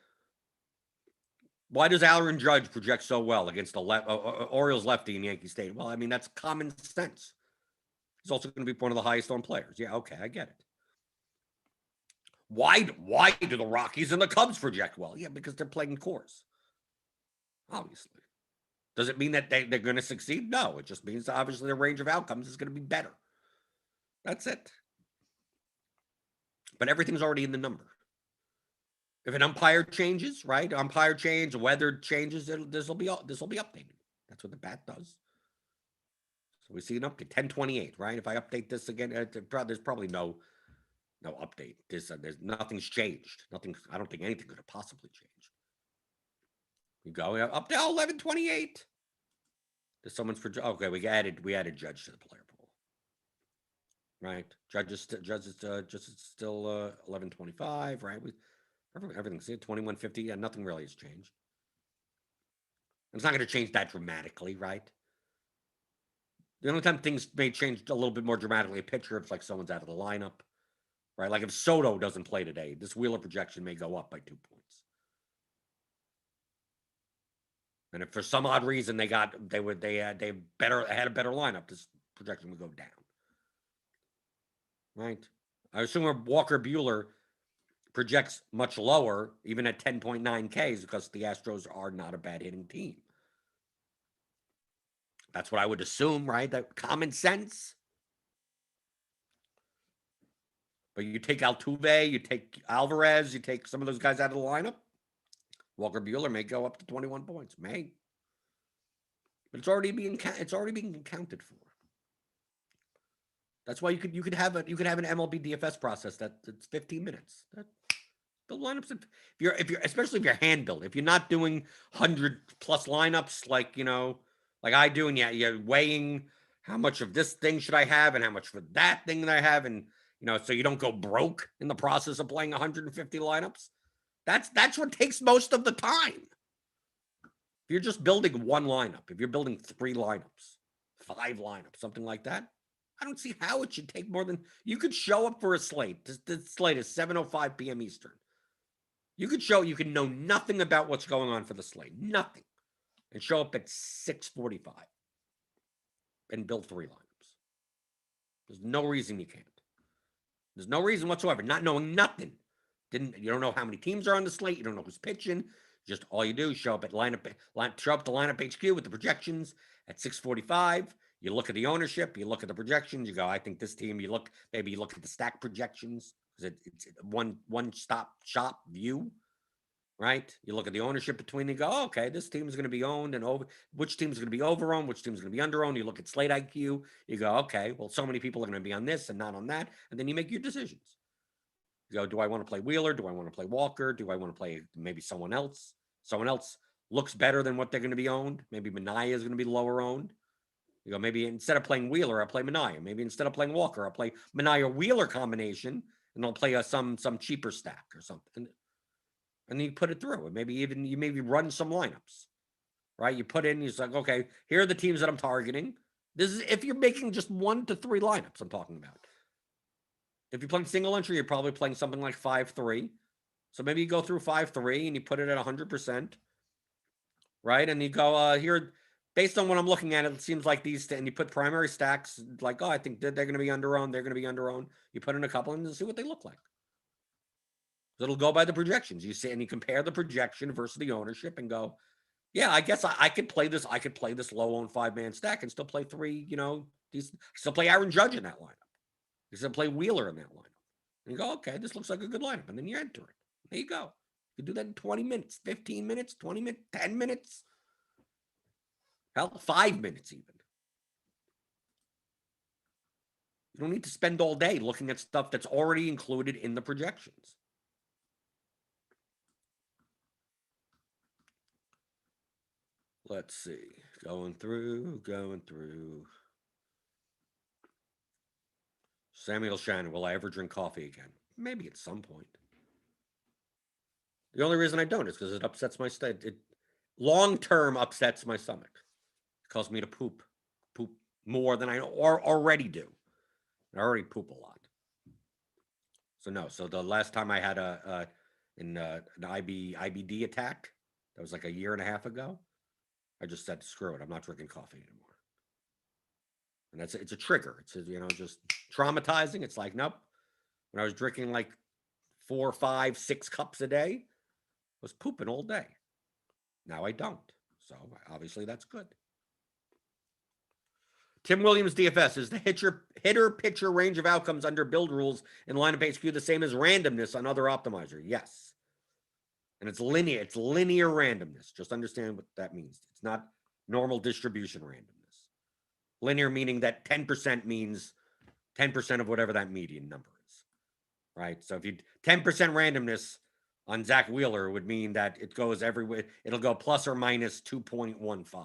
why does Aaron Judge project so well against the Orioles lefty in Yankee Stadium? Well, I mean, that's common sense. He's also going to be one of the highest owned players. Yeah, okay, I get it. Why do the Rockies and the Cubs project well? Yeah, because they're playing Coors. Obviously. Does it mean that they're going to succeed? No, it just means obviously the range of outcomes is going to be better. That's it. But everything's already in the number. If an umpire changes, right? Umpire change, weather changes, this will be updated. That's what the bat does. So we see an update, 1028, right? If I update this again, there's probably no update. There's nothing's changed. Nothing. I don't think anything could have possibly changed. You go up to 1128. There's someone's for okay. We added Judge to the player pool. Right, Judge is still 1125. Right, everything's 2150. Yeah, nothing really has changed. It's not going to change that dramatically, right? The only time things may change a little bit more dramatically, a pitcher, if like someone's out of the lineup. Right, like if Soto doesn't play today, this Wheeler projection may go up by 2 points. And if for some odd reason they had a better lineup, this projection would go down. Right? I assume Walker Buehler projects much lower, even at 10.9 Ks, because the Astros are not a bad hitting team. That's what I would assume, right? That common sense. But you take Altuve, you take Alvarez, you take some of those guys out of the lineup, Walker Buehler may go up to 21 points. May. But it's already being accounted for. That's why you could have an MLB DFS process that's 15 minutes. The lineups, if you're especially if you're hand built, if you're not doing 100+ lineups like I do, and you're weighing how much of this thing should I have and how much for that thing that I have, and so you don't go broke in the process of playing 150 lineups. That's what takes most of the time. If you're just building one lineup, if you're building 3 lineups, 5 lineups, something like that, I don't see how it should take more than, you could show up for a slate. The slate is 7:05 p.m. Eastern. You can know nothing about what's going on for the slate, nothing, and show up at 6:45 and build 3 lineups. There's no reason you can't. There's no reason whatsoever. Not knowing nothing. You don't know how many teams are on the slate. You don't know who's pitching. Just all you do is show up to lineup HQ with the projections at 6:45. You look at the ownership, you look at the projections, you go, I think this team, maybe you look at the stack projections, because it's one-stop shop view, right? You look at the ownership between, you go, oh, okay, this team is going to be owned and over, which team is going to be over-owned, which team is going to be under-owned. You look at slate IQ, you go, okay, well, so many people are going to be on this and not on that, and then you make your decisions. You go, do I want to play Wheeler? Do I want to play Walker? Do I want to play maybe someone else? Someone else looks better than what they're going to be owned. Maybe Manaea is going to be lower owned. You go, maybe instead of playing Wheeler, I'll play Manaea. Maybe instead of playing Walker, I'll play Manaea-Wheeler combination, and I'll play some cheaper stack or something. And then you put it through. And you maybe run some lineups, right? You put in, you're like, okay, here are the teams that I'm targeting. This is if you're making just 1 to 3 lineups I'm talking about. If you're playing single entry, you're probably playing something like 5-3. So maybe you go through 5-3 and you put it at 100%, right? And you go, here, based on what I'm looking at, it seems like these, and you put primary stacks, like, oh, I think they're going to be under-owned, they're going to be under-owned. You put in a couple and see what they look like. So it'll go by the projections. You see, and you compare the projection versus the ownership and go, yeah, I guess I could play this. I could play this low-owned 5-man stack and still play 3, still play Aaron Judge in that lineup. You still play Wheeler in that lineup. And you go, okay, this looks like a good lineup. And then you enter it. There you go. You do that in 20 minutes, 15 minutes, 20 minutes, 10 minutes. Hell, 5 minutes even. You don't need to spend all day looking at stuff that's already included in the projections. Let's see. Going through. Samuel Shannon, will I ever drink coffee again? Maybe at some point. The only reason I don't is because it upsets my stomach. It long-term upsets my stomach. It causes me to poop more than I already do. I already poop a lot. So no. So the last time I had an IBD attack, that was like a year and a half ago. I just said, screw it. I'm not drinking coffee anymore. And it's a trigger. It's just traumatizing. It's like, nope. When I was drinking like 4, 5, 6 cups a day, I was pooping all day. Now I don't. So obviously that's good. Tim Williams DFS, is the hitter pitcher range of outcomes under build rules in lineup HQ the same as randomness on other optimizer? Yes. And it's linear. It's linear randomness. Just understand what that means. It's not normal distribution randomness. Linear meaning that 10% means 10% of whatever that median number is, right? So if you 10% randomness on Zach Wheeler would mean that it goes everywhere. It'll go plus or minus 2.15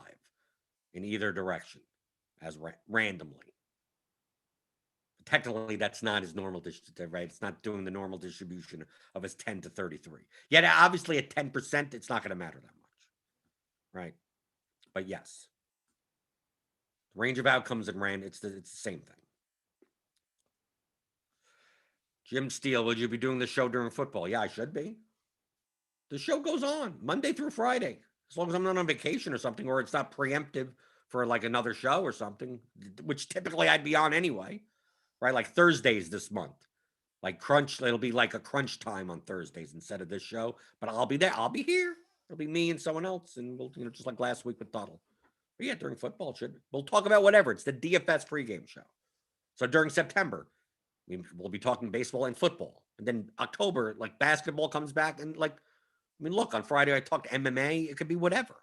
in either direction as randomly. Technically, that's not his normal distribution, right? It's not doing the normal distribution of his 10 to 33. Yet, obviously, at 10%, it's not going to matter that much, right? But yes, range of outcomes and it's the same thing. Jim Steele, would you be doing the show during football? Yeah, I should be. The show goes on Monday through Friday, as long as I'm not on vacation or something, or it's not preemptive for like another show or something, which typically I'd be on anyway, right? Like Thursdays this month, like crunch. It'll be like a crunch time on Thursdays instead of this show, but I'll be there. I'll be here. It'll be me and someone else, and we'll, just like last week with Tuttle. But yeah, during football, we'll talk about whatever. It's the DFS pregame show. So during September, we'll be talking baseball and football, and then October, like basketball comes back, and like, look, on Friday I talked MMA. It could be whatever.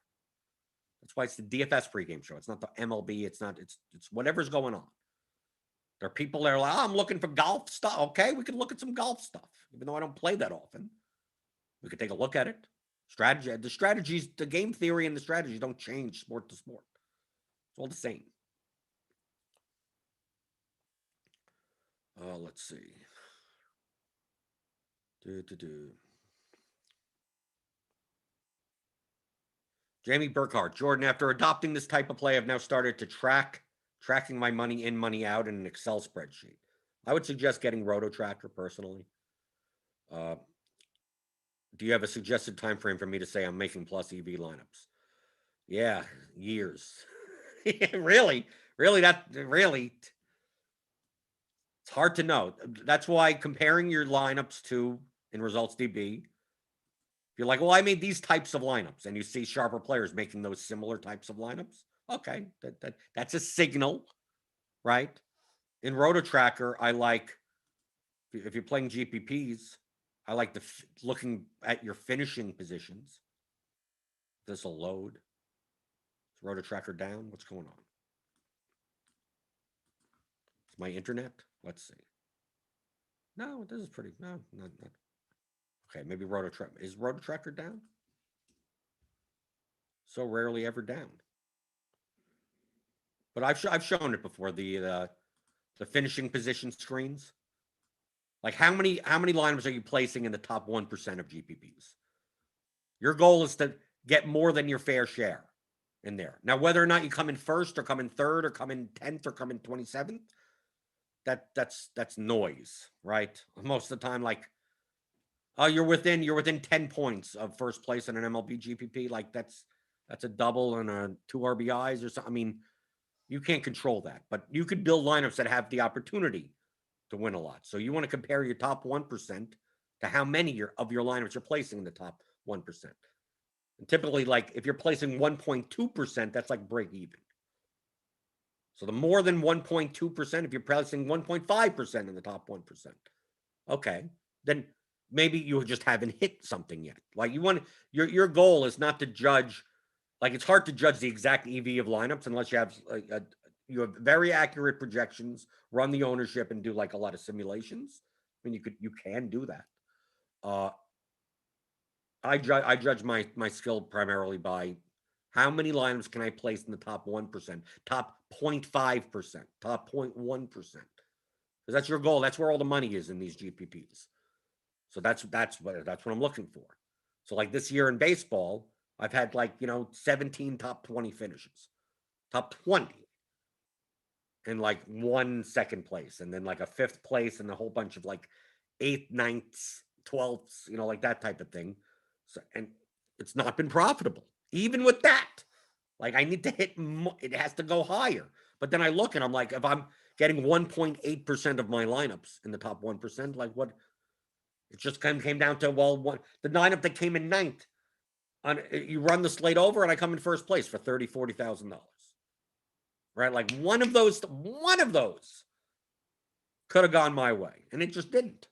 That's why it's the DFS pregame show. It's not the MLB. It's whatever's going on. There are people that are like, oh, I'm looking for golf stuff. Okay, we can look at some golf stuff, even though I don't play that often. We could take a look at it. The strategies, the game theory and the strategies don't change sport to sport. It's all the same. Let's see. Jamie Burkhart, Jordan, after adopting this type of play, I've now started to tracking my money in, money out in an Excel spreadsheet. I would suggest getting RotoTracker personally. Do you have a suggested time frame for me to say I'm making plus EV lineups? Yeah, years. Really, it's hard to know. That's why comparing your lineups to in results DB, you're like, well, I made these types of lineups, and you see sharper players making those similar types of lineups. Okay, that's a signal, right? In RotoTracker, I like, if you're playing GPPs, I like looking at your finishing positions. This will load. Is RotoTracker down? What's going on? Is my internet? Let's see. No, this is pretty. No, not. Okay, maybe RotoTracker. Is RotoTracker down? So rarely ever down. But I've shown it before. The finishing position screens. Like how many lineups are you placing in the top 1% of GPPs? Your goal is to get more than your fair share in there. Now, whether or not you come in first or come in third or come in 10th or come in 27th, that's noise, right? Most of the time, like, oh, you're within 10 points of first place in an MLB GPP. Like that's a double and 2 RBIs or something. I mean, you can't control that, but you could build lineups that have the opportunity to win a lot. So you want to compare your top 1% to how many of your lineups you're placing in the top 1%. And typically, like if you're placing 1.2%, that's like break even. So the more than 1.2%, if you're placing 1.5% in the top 1%, okay, then maybe you just haven't hit something yet. Like your goal is not to judge. Like it's hard to judge the exact EV of lineups unless you have you have very accurate projections, run the ownership, and do like a lot of simulations. I mean, you can do that. I judge my skill primarily by how many lineups can I place in the top 1%, top 0.5%, top 0.1%. Because that's your goal. That's where all the money is in these GPPs. So that's what I'm looking for. So like this year in baseball, I've had 17 top 20 finishes, top 20, and like 1 second place, and then like a 5th place, and a whole bunch of like 8th, 9th, 12th, like that type of thing. So, and it's not been profitable, even with that. Like I need to hit, it has to go higher. But then I look and I'm like, if I'm getting 1.8% of my lineups in the top 1%, like what? It just came down to, the lineup that came in 9th. You run the slate over, and I come in first place for $30,000-$40,000. Right? Like one of those could have gone my way, and it just didn't.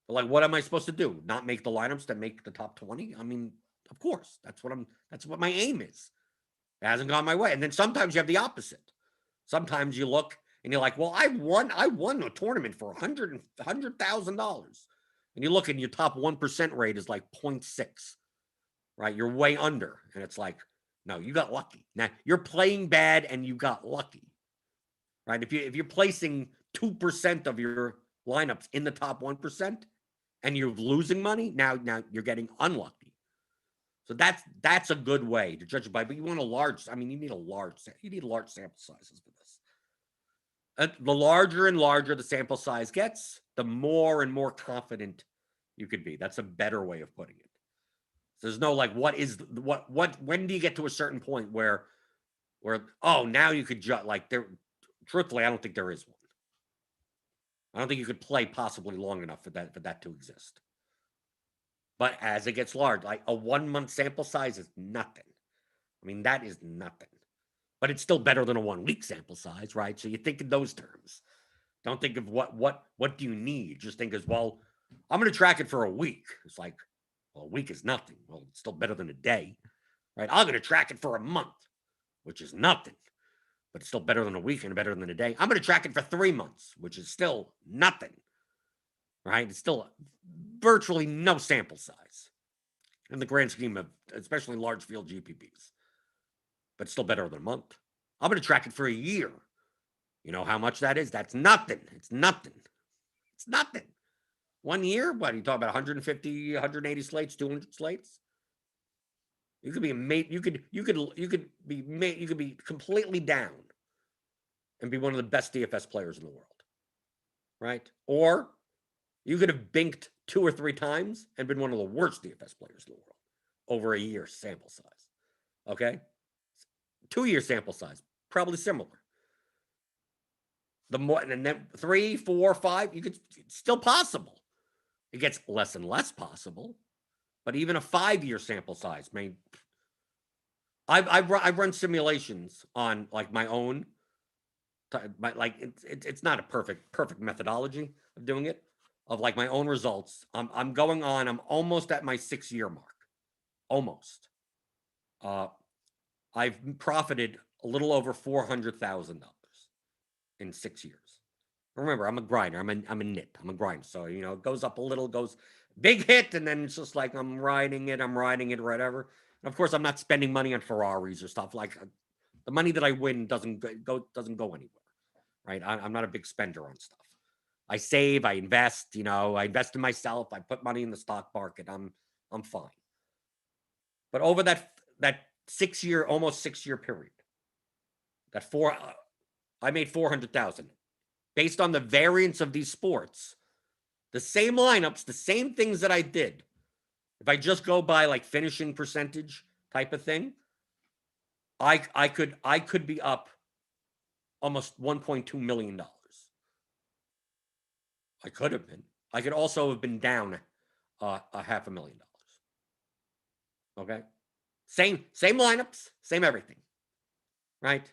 But like, what am I supposed to do? Not make the lineups that make the top 20? I mean, of course, that's what my aim is. It hasn't gone my way. And then sometimes you have the opposite. Sometimes you look and you're like, well, I won a tournament for $100,000. And you look and your top 1% rate is like 0.6, right? You're way under. And it's like, no, you got lucky. Now you're playing bad and you got lucky, right? If you're placing 2% of your lineups in the top 1% and you're losing money, now you're getting unlucky. So that's a good way to judge it by. But you need large sample sizes for this. The larger and larger the sample size gets, the more and more confident you could be. That's a better way of putting it. So there's no like, when do you get to a certain point where now you could judge, like there? Truthfully, I don't think there is one. I don't think you could play possibly long enough for that to exist. But as it gets large, like a 1-month sample size is nothing. I mean, that is nothing. But it's still better than a 1-week sample size, right? So you think in those terms. Don't think of what do you need. Just think as, well, I'm going to track it for a week. It's like, well, a week is nothing. Well, it's still better than a day, right? I'm going to track it for a month, which is nothing. But it's still better than a week and better than a day. I'm going to track it for 3 months, which is still nothing, right? It's still virtually no sample size in the grand scheme of especially large field GPPs, but still better than a month. I'm going to track it for a year. You know how much that is? That's nothing. It's nothing. It's nothing. 1 year? What are you talking about? 150, 180 slates, 200 slates? You could be you could be completely down and be one of the best DFS players in the world, right? Or you could have binked 2 or 3 times and been one of the worst DFS players in the world over a year sample size. Okay? 2-year sample size, probably similar. The more, and then 3, 4, 5, it's still possible. It gets less and less possible, but even a 5-year sample size I've run simulations on like my own, like it's not a perfect methodology of doing it, of like my own results. I'm almost at my 6-year mark, almost. I've profited a little over $400,000 in 6 years. Remember, I'm a grinder. I'm a nit. I'm a grinder. So it goes up a little, goes big hit, and then it's just like I'm riding it, whatever. And of course, I'm not spending money on Ferraris or stuff like the money that I win doesn't go anywhere, right? I'm not a big spender on stuff. I save, I invest. I invest in myself. I put money in the stock market. I'm fine. But over that 6-year, almost 6-year period, I made 400,000 based on the variance of these sports, the same lineups, the same things that I did. If I just go by like finishing percentage type of thing, I could be up almost $1.2 million. I could have been. I could also have been down a $500,000. Okay, same lineups, same everything, right?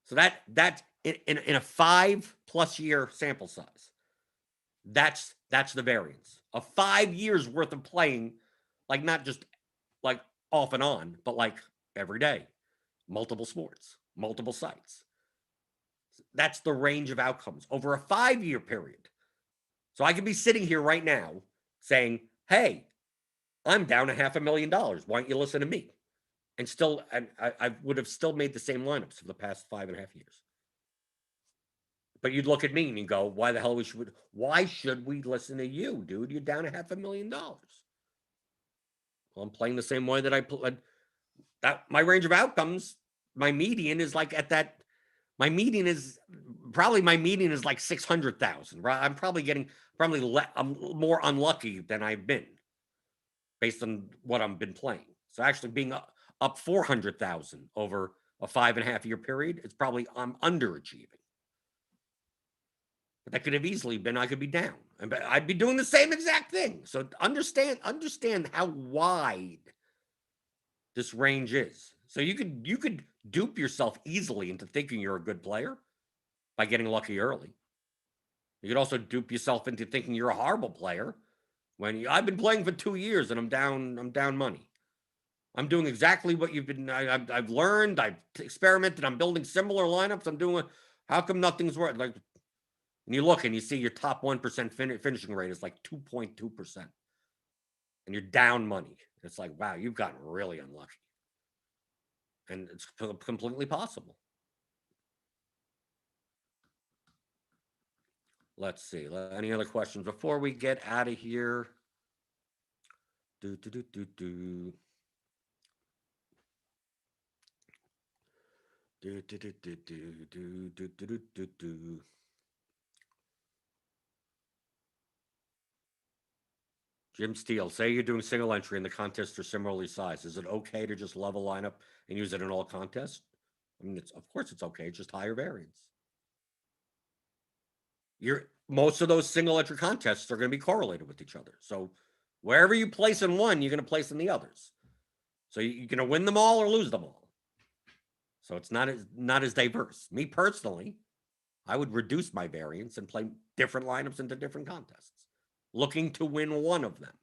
So that in a 5+ year sample size, that's the variance of 5 years worth of playing, like not just like off and on, but like every day, multiple sports, multiple sites. That's the range of outcomes over a 5-year period. So I could be sitting here right now saying, hey, I'm down $500,000. Why don't you listen to me? And I would have still made the same lineups for the past 5.5 years. But you'd look at me and you go, why should we listen to you, dude? You're down $500,000. Well, I'm playing the same way that I played. That my range of outcomes, my median is like at that. My median is like 600,000. Right? I'm more unlucky than I've been based on what I've been playing. So actually being up 400,000 over a 5.5 year period, I'm underachieving. But that could have easily been I could be down. I'd be doing the same exact thing. So understand how wide this range is. So you could dupe yourself easily into thinking you're a good player by getting lucky early. You could also dupe yourself into thinking you're a horrible player when I've been playing for 2 years and I'm down money. I'm doing exactly what you've been. I've learned. I've experimented. I'm building similar lineups. I'm doing. How come nothing's working? Like, and you look and you see your top 1% finishing rate is like 2.2%, and you're down money. It's like, wow, you've gotten really unlucky, and it's completely possible. Let's see. Any other questions before we get out of here? Jim Steele, say you're doing single entry and the contests are similarly sized. Is it okay to just level lineup and use it in all contests? I mean, of course it's okay. It's just higher variance. Most of those single entry contests are going to be correlated with each other. So wherever you place in one, you're going to place in the others. So you're going to win them all or lose them all. So it's not as diverse. Me personally, I would reduce my variance and play different lineups into different contests, looking to win one of them.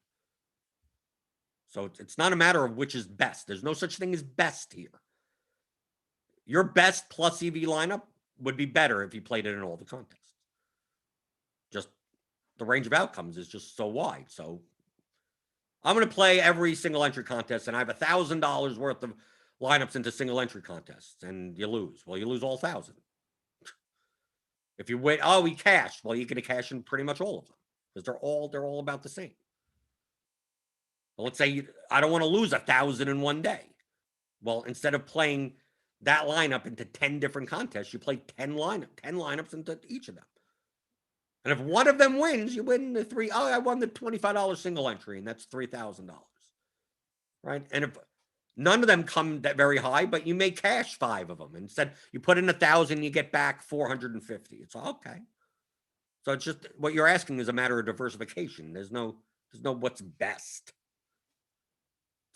So it's not a matter of which is best. There's no such thing as best here. Your best plus EV lineup would be better if you played it in all the contests. Just the range of outcomes is just so wide. So I'm going to play every single entry contest, and I have $1,000 worth of lineups into single entry contests, and you lose. Well, you lose all 1,000. If you win, we cashed. Well, you're going to cash in pretty much all of them because they're all about the same. Well, let's say I don't want to lose 1,000 in one day. Well, instead of playing that lineup into 10 different contests, you play 10 lineups into each of them. And if one of them wins, you win the three. I won the $25 single entry, and that's $3,000, right? And if none of them come that very high, but you may cash 5 of them. Instead, you put in 1,000, you get back 450. It's okay. So it's just what you're asking is a matter of diversification. There's no what's best.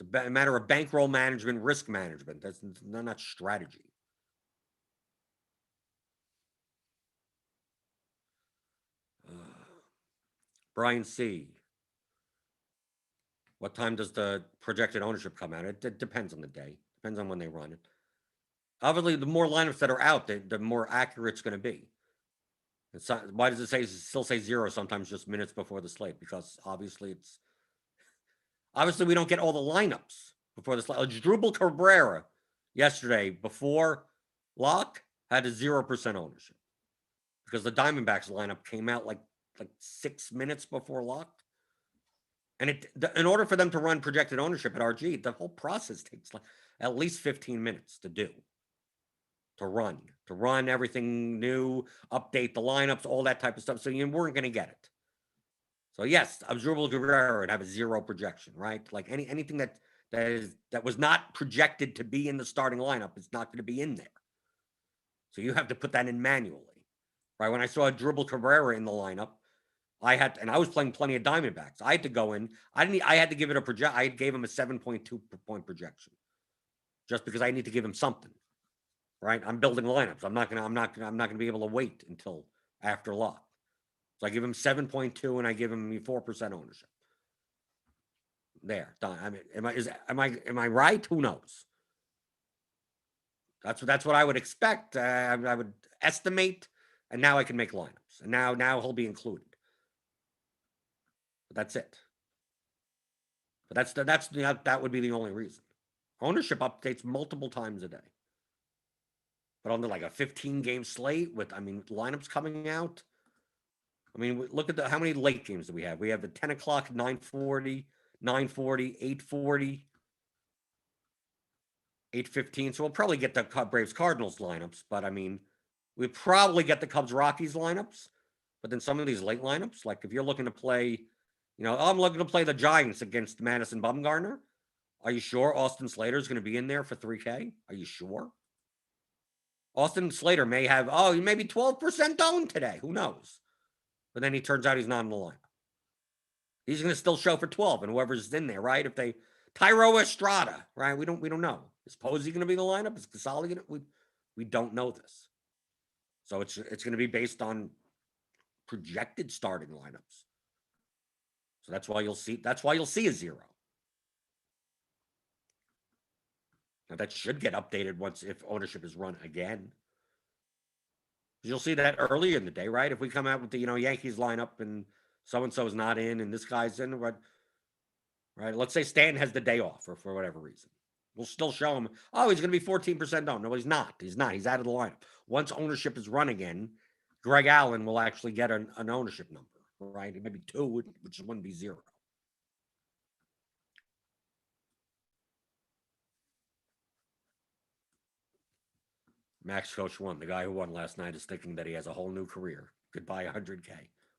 It's a matter of bankroll management, risk management. That's not strategy. Brian C. What time does the projected ownership come out? It depends on the day. Depends on when they run it. Obviously, the more lineups that are out, the more accurate it's going to be. It's not, why does it still say zero sometimes just minutes before the slate? Because obviously we don't get all the lineups before the slate. Drupal Cabrera yesterday before lock had a 0% ownership because the Diamondbacks lineup came out like 6 minutes before lock. And in order for them to run projected ownership at RG, the whole process takes like at least 15 minutes to do. To run everything new, update the lineups, all that type of stuff. So you weren't going to get it. So yes, Drupal Cabrera would have a 0 projection, right? Like anything that was not projected to be in the starting lineup is not going to be in there. So you have to put that in manually, right? When I saw Drupal Cabrera in the lineup, I was playing plenty of Diamondbacks. I had to go in. I had to give it a project. I gave him a 7.2 point projection, just because I need to give him something, right? I'm building lineups. I'm not gonna be able to wait until after lock. So I give him 7.2 and I give him 4% ownership. There, done. I mean, am I right? Who knows? That's what I would expect. I would estimate, and now I can make lineups, and now he'll be included. But that's it. But that would be the only reason. Ownership updates multiple times a day. But on like a 15-game slate with, lineups coming out. I mean, look at how many late games do we have? We have the 10 o'clock, 9:40, 9:40, 8:40, 8:15. So we'll probably get the Braves Cardinals lineups. But we probably get the Cubs Rockies lineups. But then some of these late lineups, like if you're looking to play, I'm looking to play the Giants against Madison Bumgarner. Are you sure Austin Slater is going to be in there for 3K? Are you sure? Austin Slater may have, maybe 12% owned today. Who knows? But then he turns out he's not in the lineup. He's going to still show for 12, and whoever's in there, right? If they Tyro Estrada, right? We don't know. Is Posey going to be in the lineup? Is Casali going to? We don't know this. So it's going to be based on projected starting lineups. So that's why you'll see a 0. Now that should get updated if ownership is run again. You'll see that earlier in the day, right? If we come out with the Yankees lineup and so-and-so is not in and this guy's in, right? Let's say Stanton has the day off or for whatever reason. We'll still show him, he's going to be 14% owned. No, he's not. He's out of the lineup. Once ownership is run again, Greg Allen will actually get an ownership number, right? It might be 2, which wouldn't be 0. Max Coach 1, the guy who won last night, is thinking that he has a whole new career. Goodbye 100K.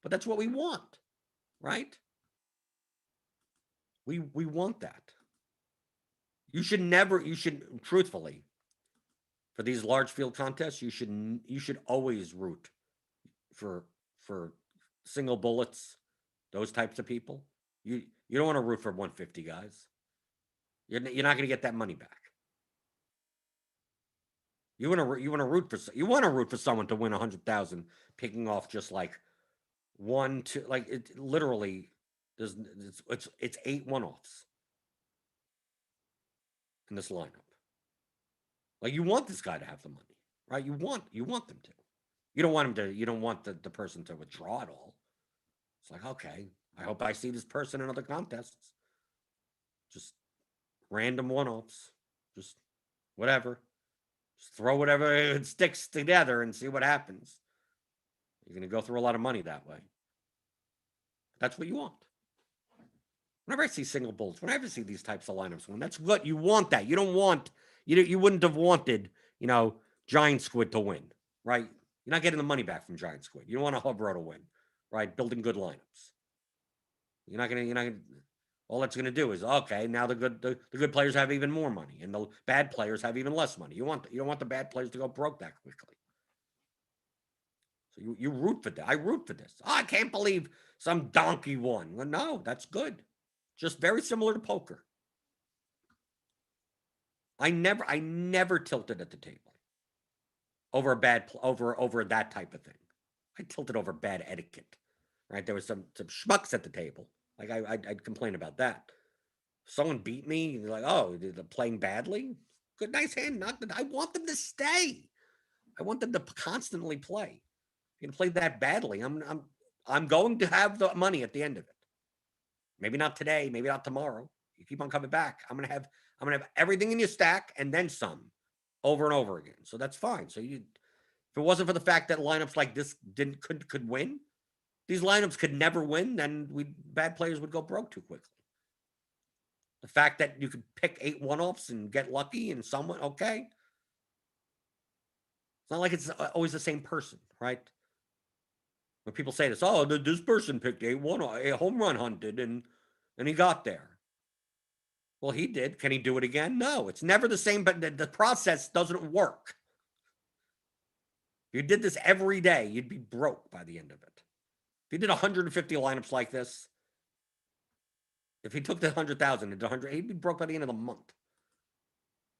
But that's what we want, right? We want that. You should truthfully, for these large field contests, you should always root for single bullets, those types of people. You don't want to root for 150 guys. You're not going to get that money back. You want to root for someone to win 100,000, picking off just like 1, 2, like it literally. It's 8 one-offs in this lineup. Like you want this guy to have the money, right? You want them to. You don't want him to. You don't want the person to withdraw it all. It's like, okay, I hope I see this person in other contests. Just random one-offs, just whatever. Just throw whatever it sticks together and see what happens. You're going to go through a lot of money that way. That's what you want. Whenever I see single bulls, whenever I see these types of lineups, that's what you want. That you don't want. You wouldn't have wanted, Giant Squid to win, right? You're not getting the money back from Giant Squid. You don't want a Hub Row to win, right? Building good lineups. You're not gonna. All that's gonna do is okay. Now the good players have even more money, and the bad players have even less money. You don't want the bad players to go broke that quickly. So you root for that. I root for this. I can't believe some donkey won. Well, no, that's good. Just very similar to poker. I never tilted at the table over a bad over that type of thing. I tilted over bad etiquette, right? There was some schmucks at the table. Like I'd complain about that. Someone beat me, like, oh, they're playing badly. Good, nice hand. I want them to stay. I want them to constantly play. You can play that badly. I'm going to have the money at the end of it. Maybe not today. Maybe not tomorrow. You keep on coming back. I'm gonna have everything in your stack and then some, over and over again. So that's fine. So if it wasn't for the fact that lineups like this could win, these lineups could never win, then bad players would go broke too quickly. The fact that you could pick 8 one-offs and get lucky and someone, okay. It's not like it's always the same person, right? When people say this, oh, this person picked a home run hunted and he got there. Well, he did. Can he do it again? No, it's never the same, but the process doesn't work. If you did this every day, you'd be broke by the end of it. If you did 150 lineups like this, if he took the 100,000 into 100, he'd be broke by the end of the month.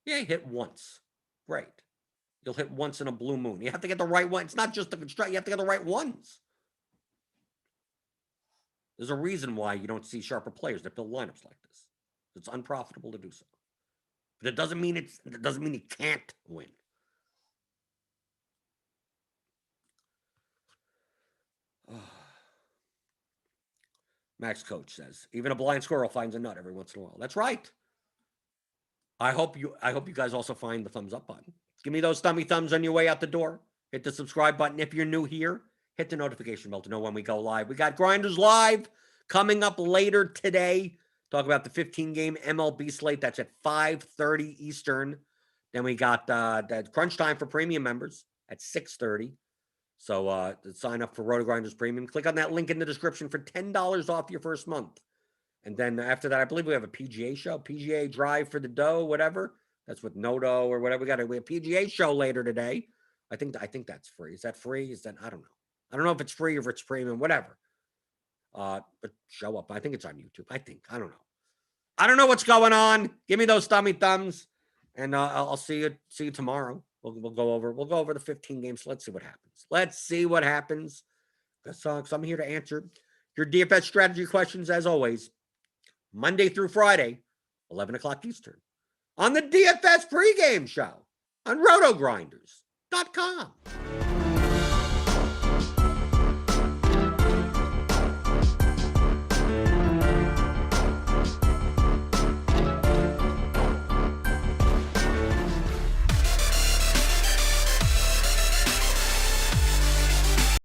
Yeah, he hit once. Great. You'll hit once in a blue moon. You have to get the right one. It's not just the construct. You have to get the right ones. There's a reason why you don't see sharper players that build lineups like this. It's unprofitable to do so. But it doesn't mean he can't win. Max Coach says, even a blind squirrel finds a nut every once in a while. That's right. I hope you guys also find the thumbs up button. Give me those thumbs on your way out the door. Hit the subscribe button if you're new here. Hit the notification bell to know when we go live. We got Grinders Live coming up later today. Talk about the 15-game MLB slate. That's at 5:30 Eastern. Then we got the crunch time for premium members at 6:30. So sign up for RotoGrinders Premium. Click on that link in the description for $10 off your first month. And then after that, I believe we have a PGA show, PGA Drive for the Dough, whatever. That's with Noto or whatever. We have a PGA show later today. I think that's free. Is that free? I don't know. I don't know if it's free or if it's premium, whatever. But show up. I think it's on YouTube. I don't know. I don't know what's going on. Give me those thumbs, and I'll see you tomorrow. We'll go over the 15 games. Let's see what happens. Because I'm here to answer your DFS strategy questions as always, Monday through Friday, 11 o'clock Eastern, on the DFS pregame show on RotoGrinders.com.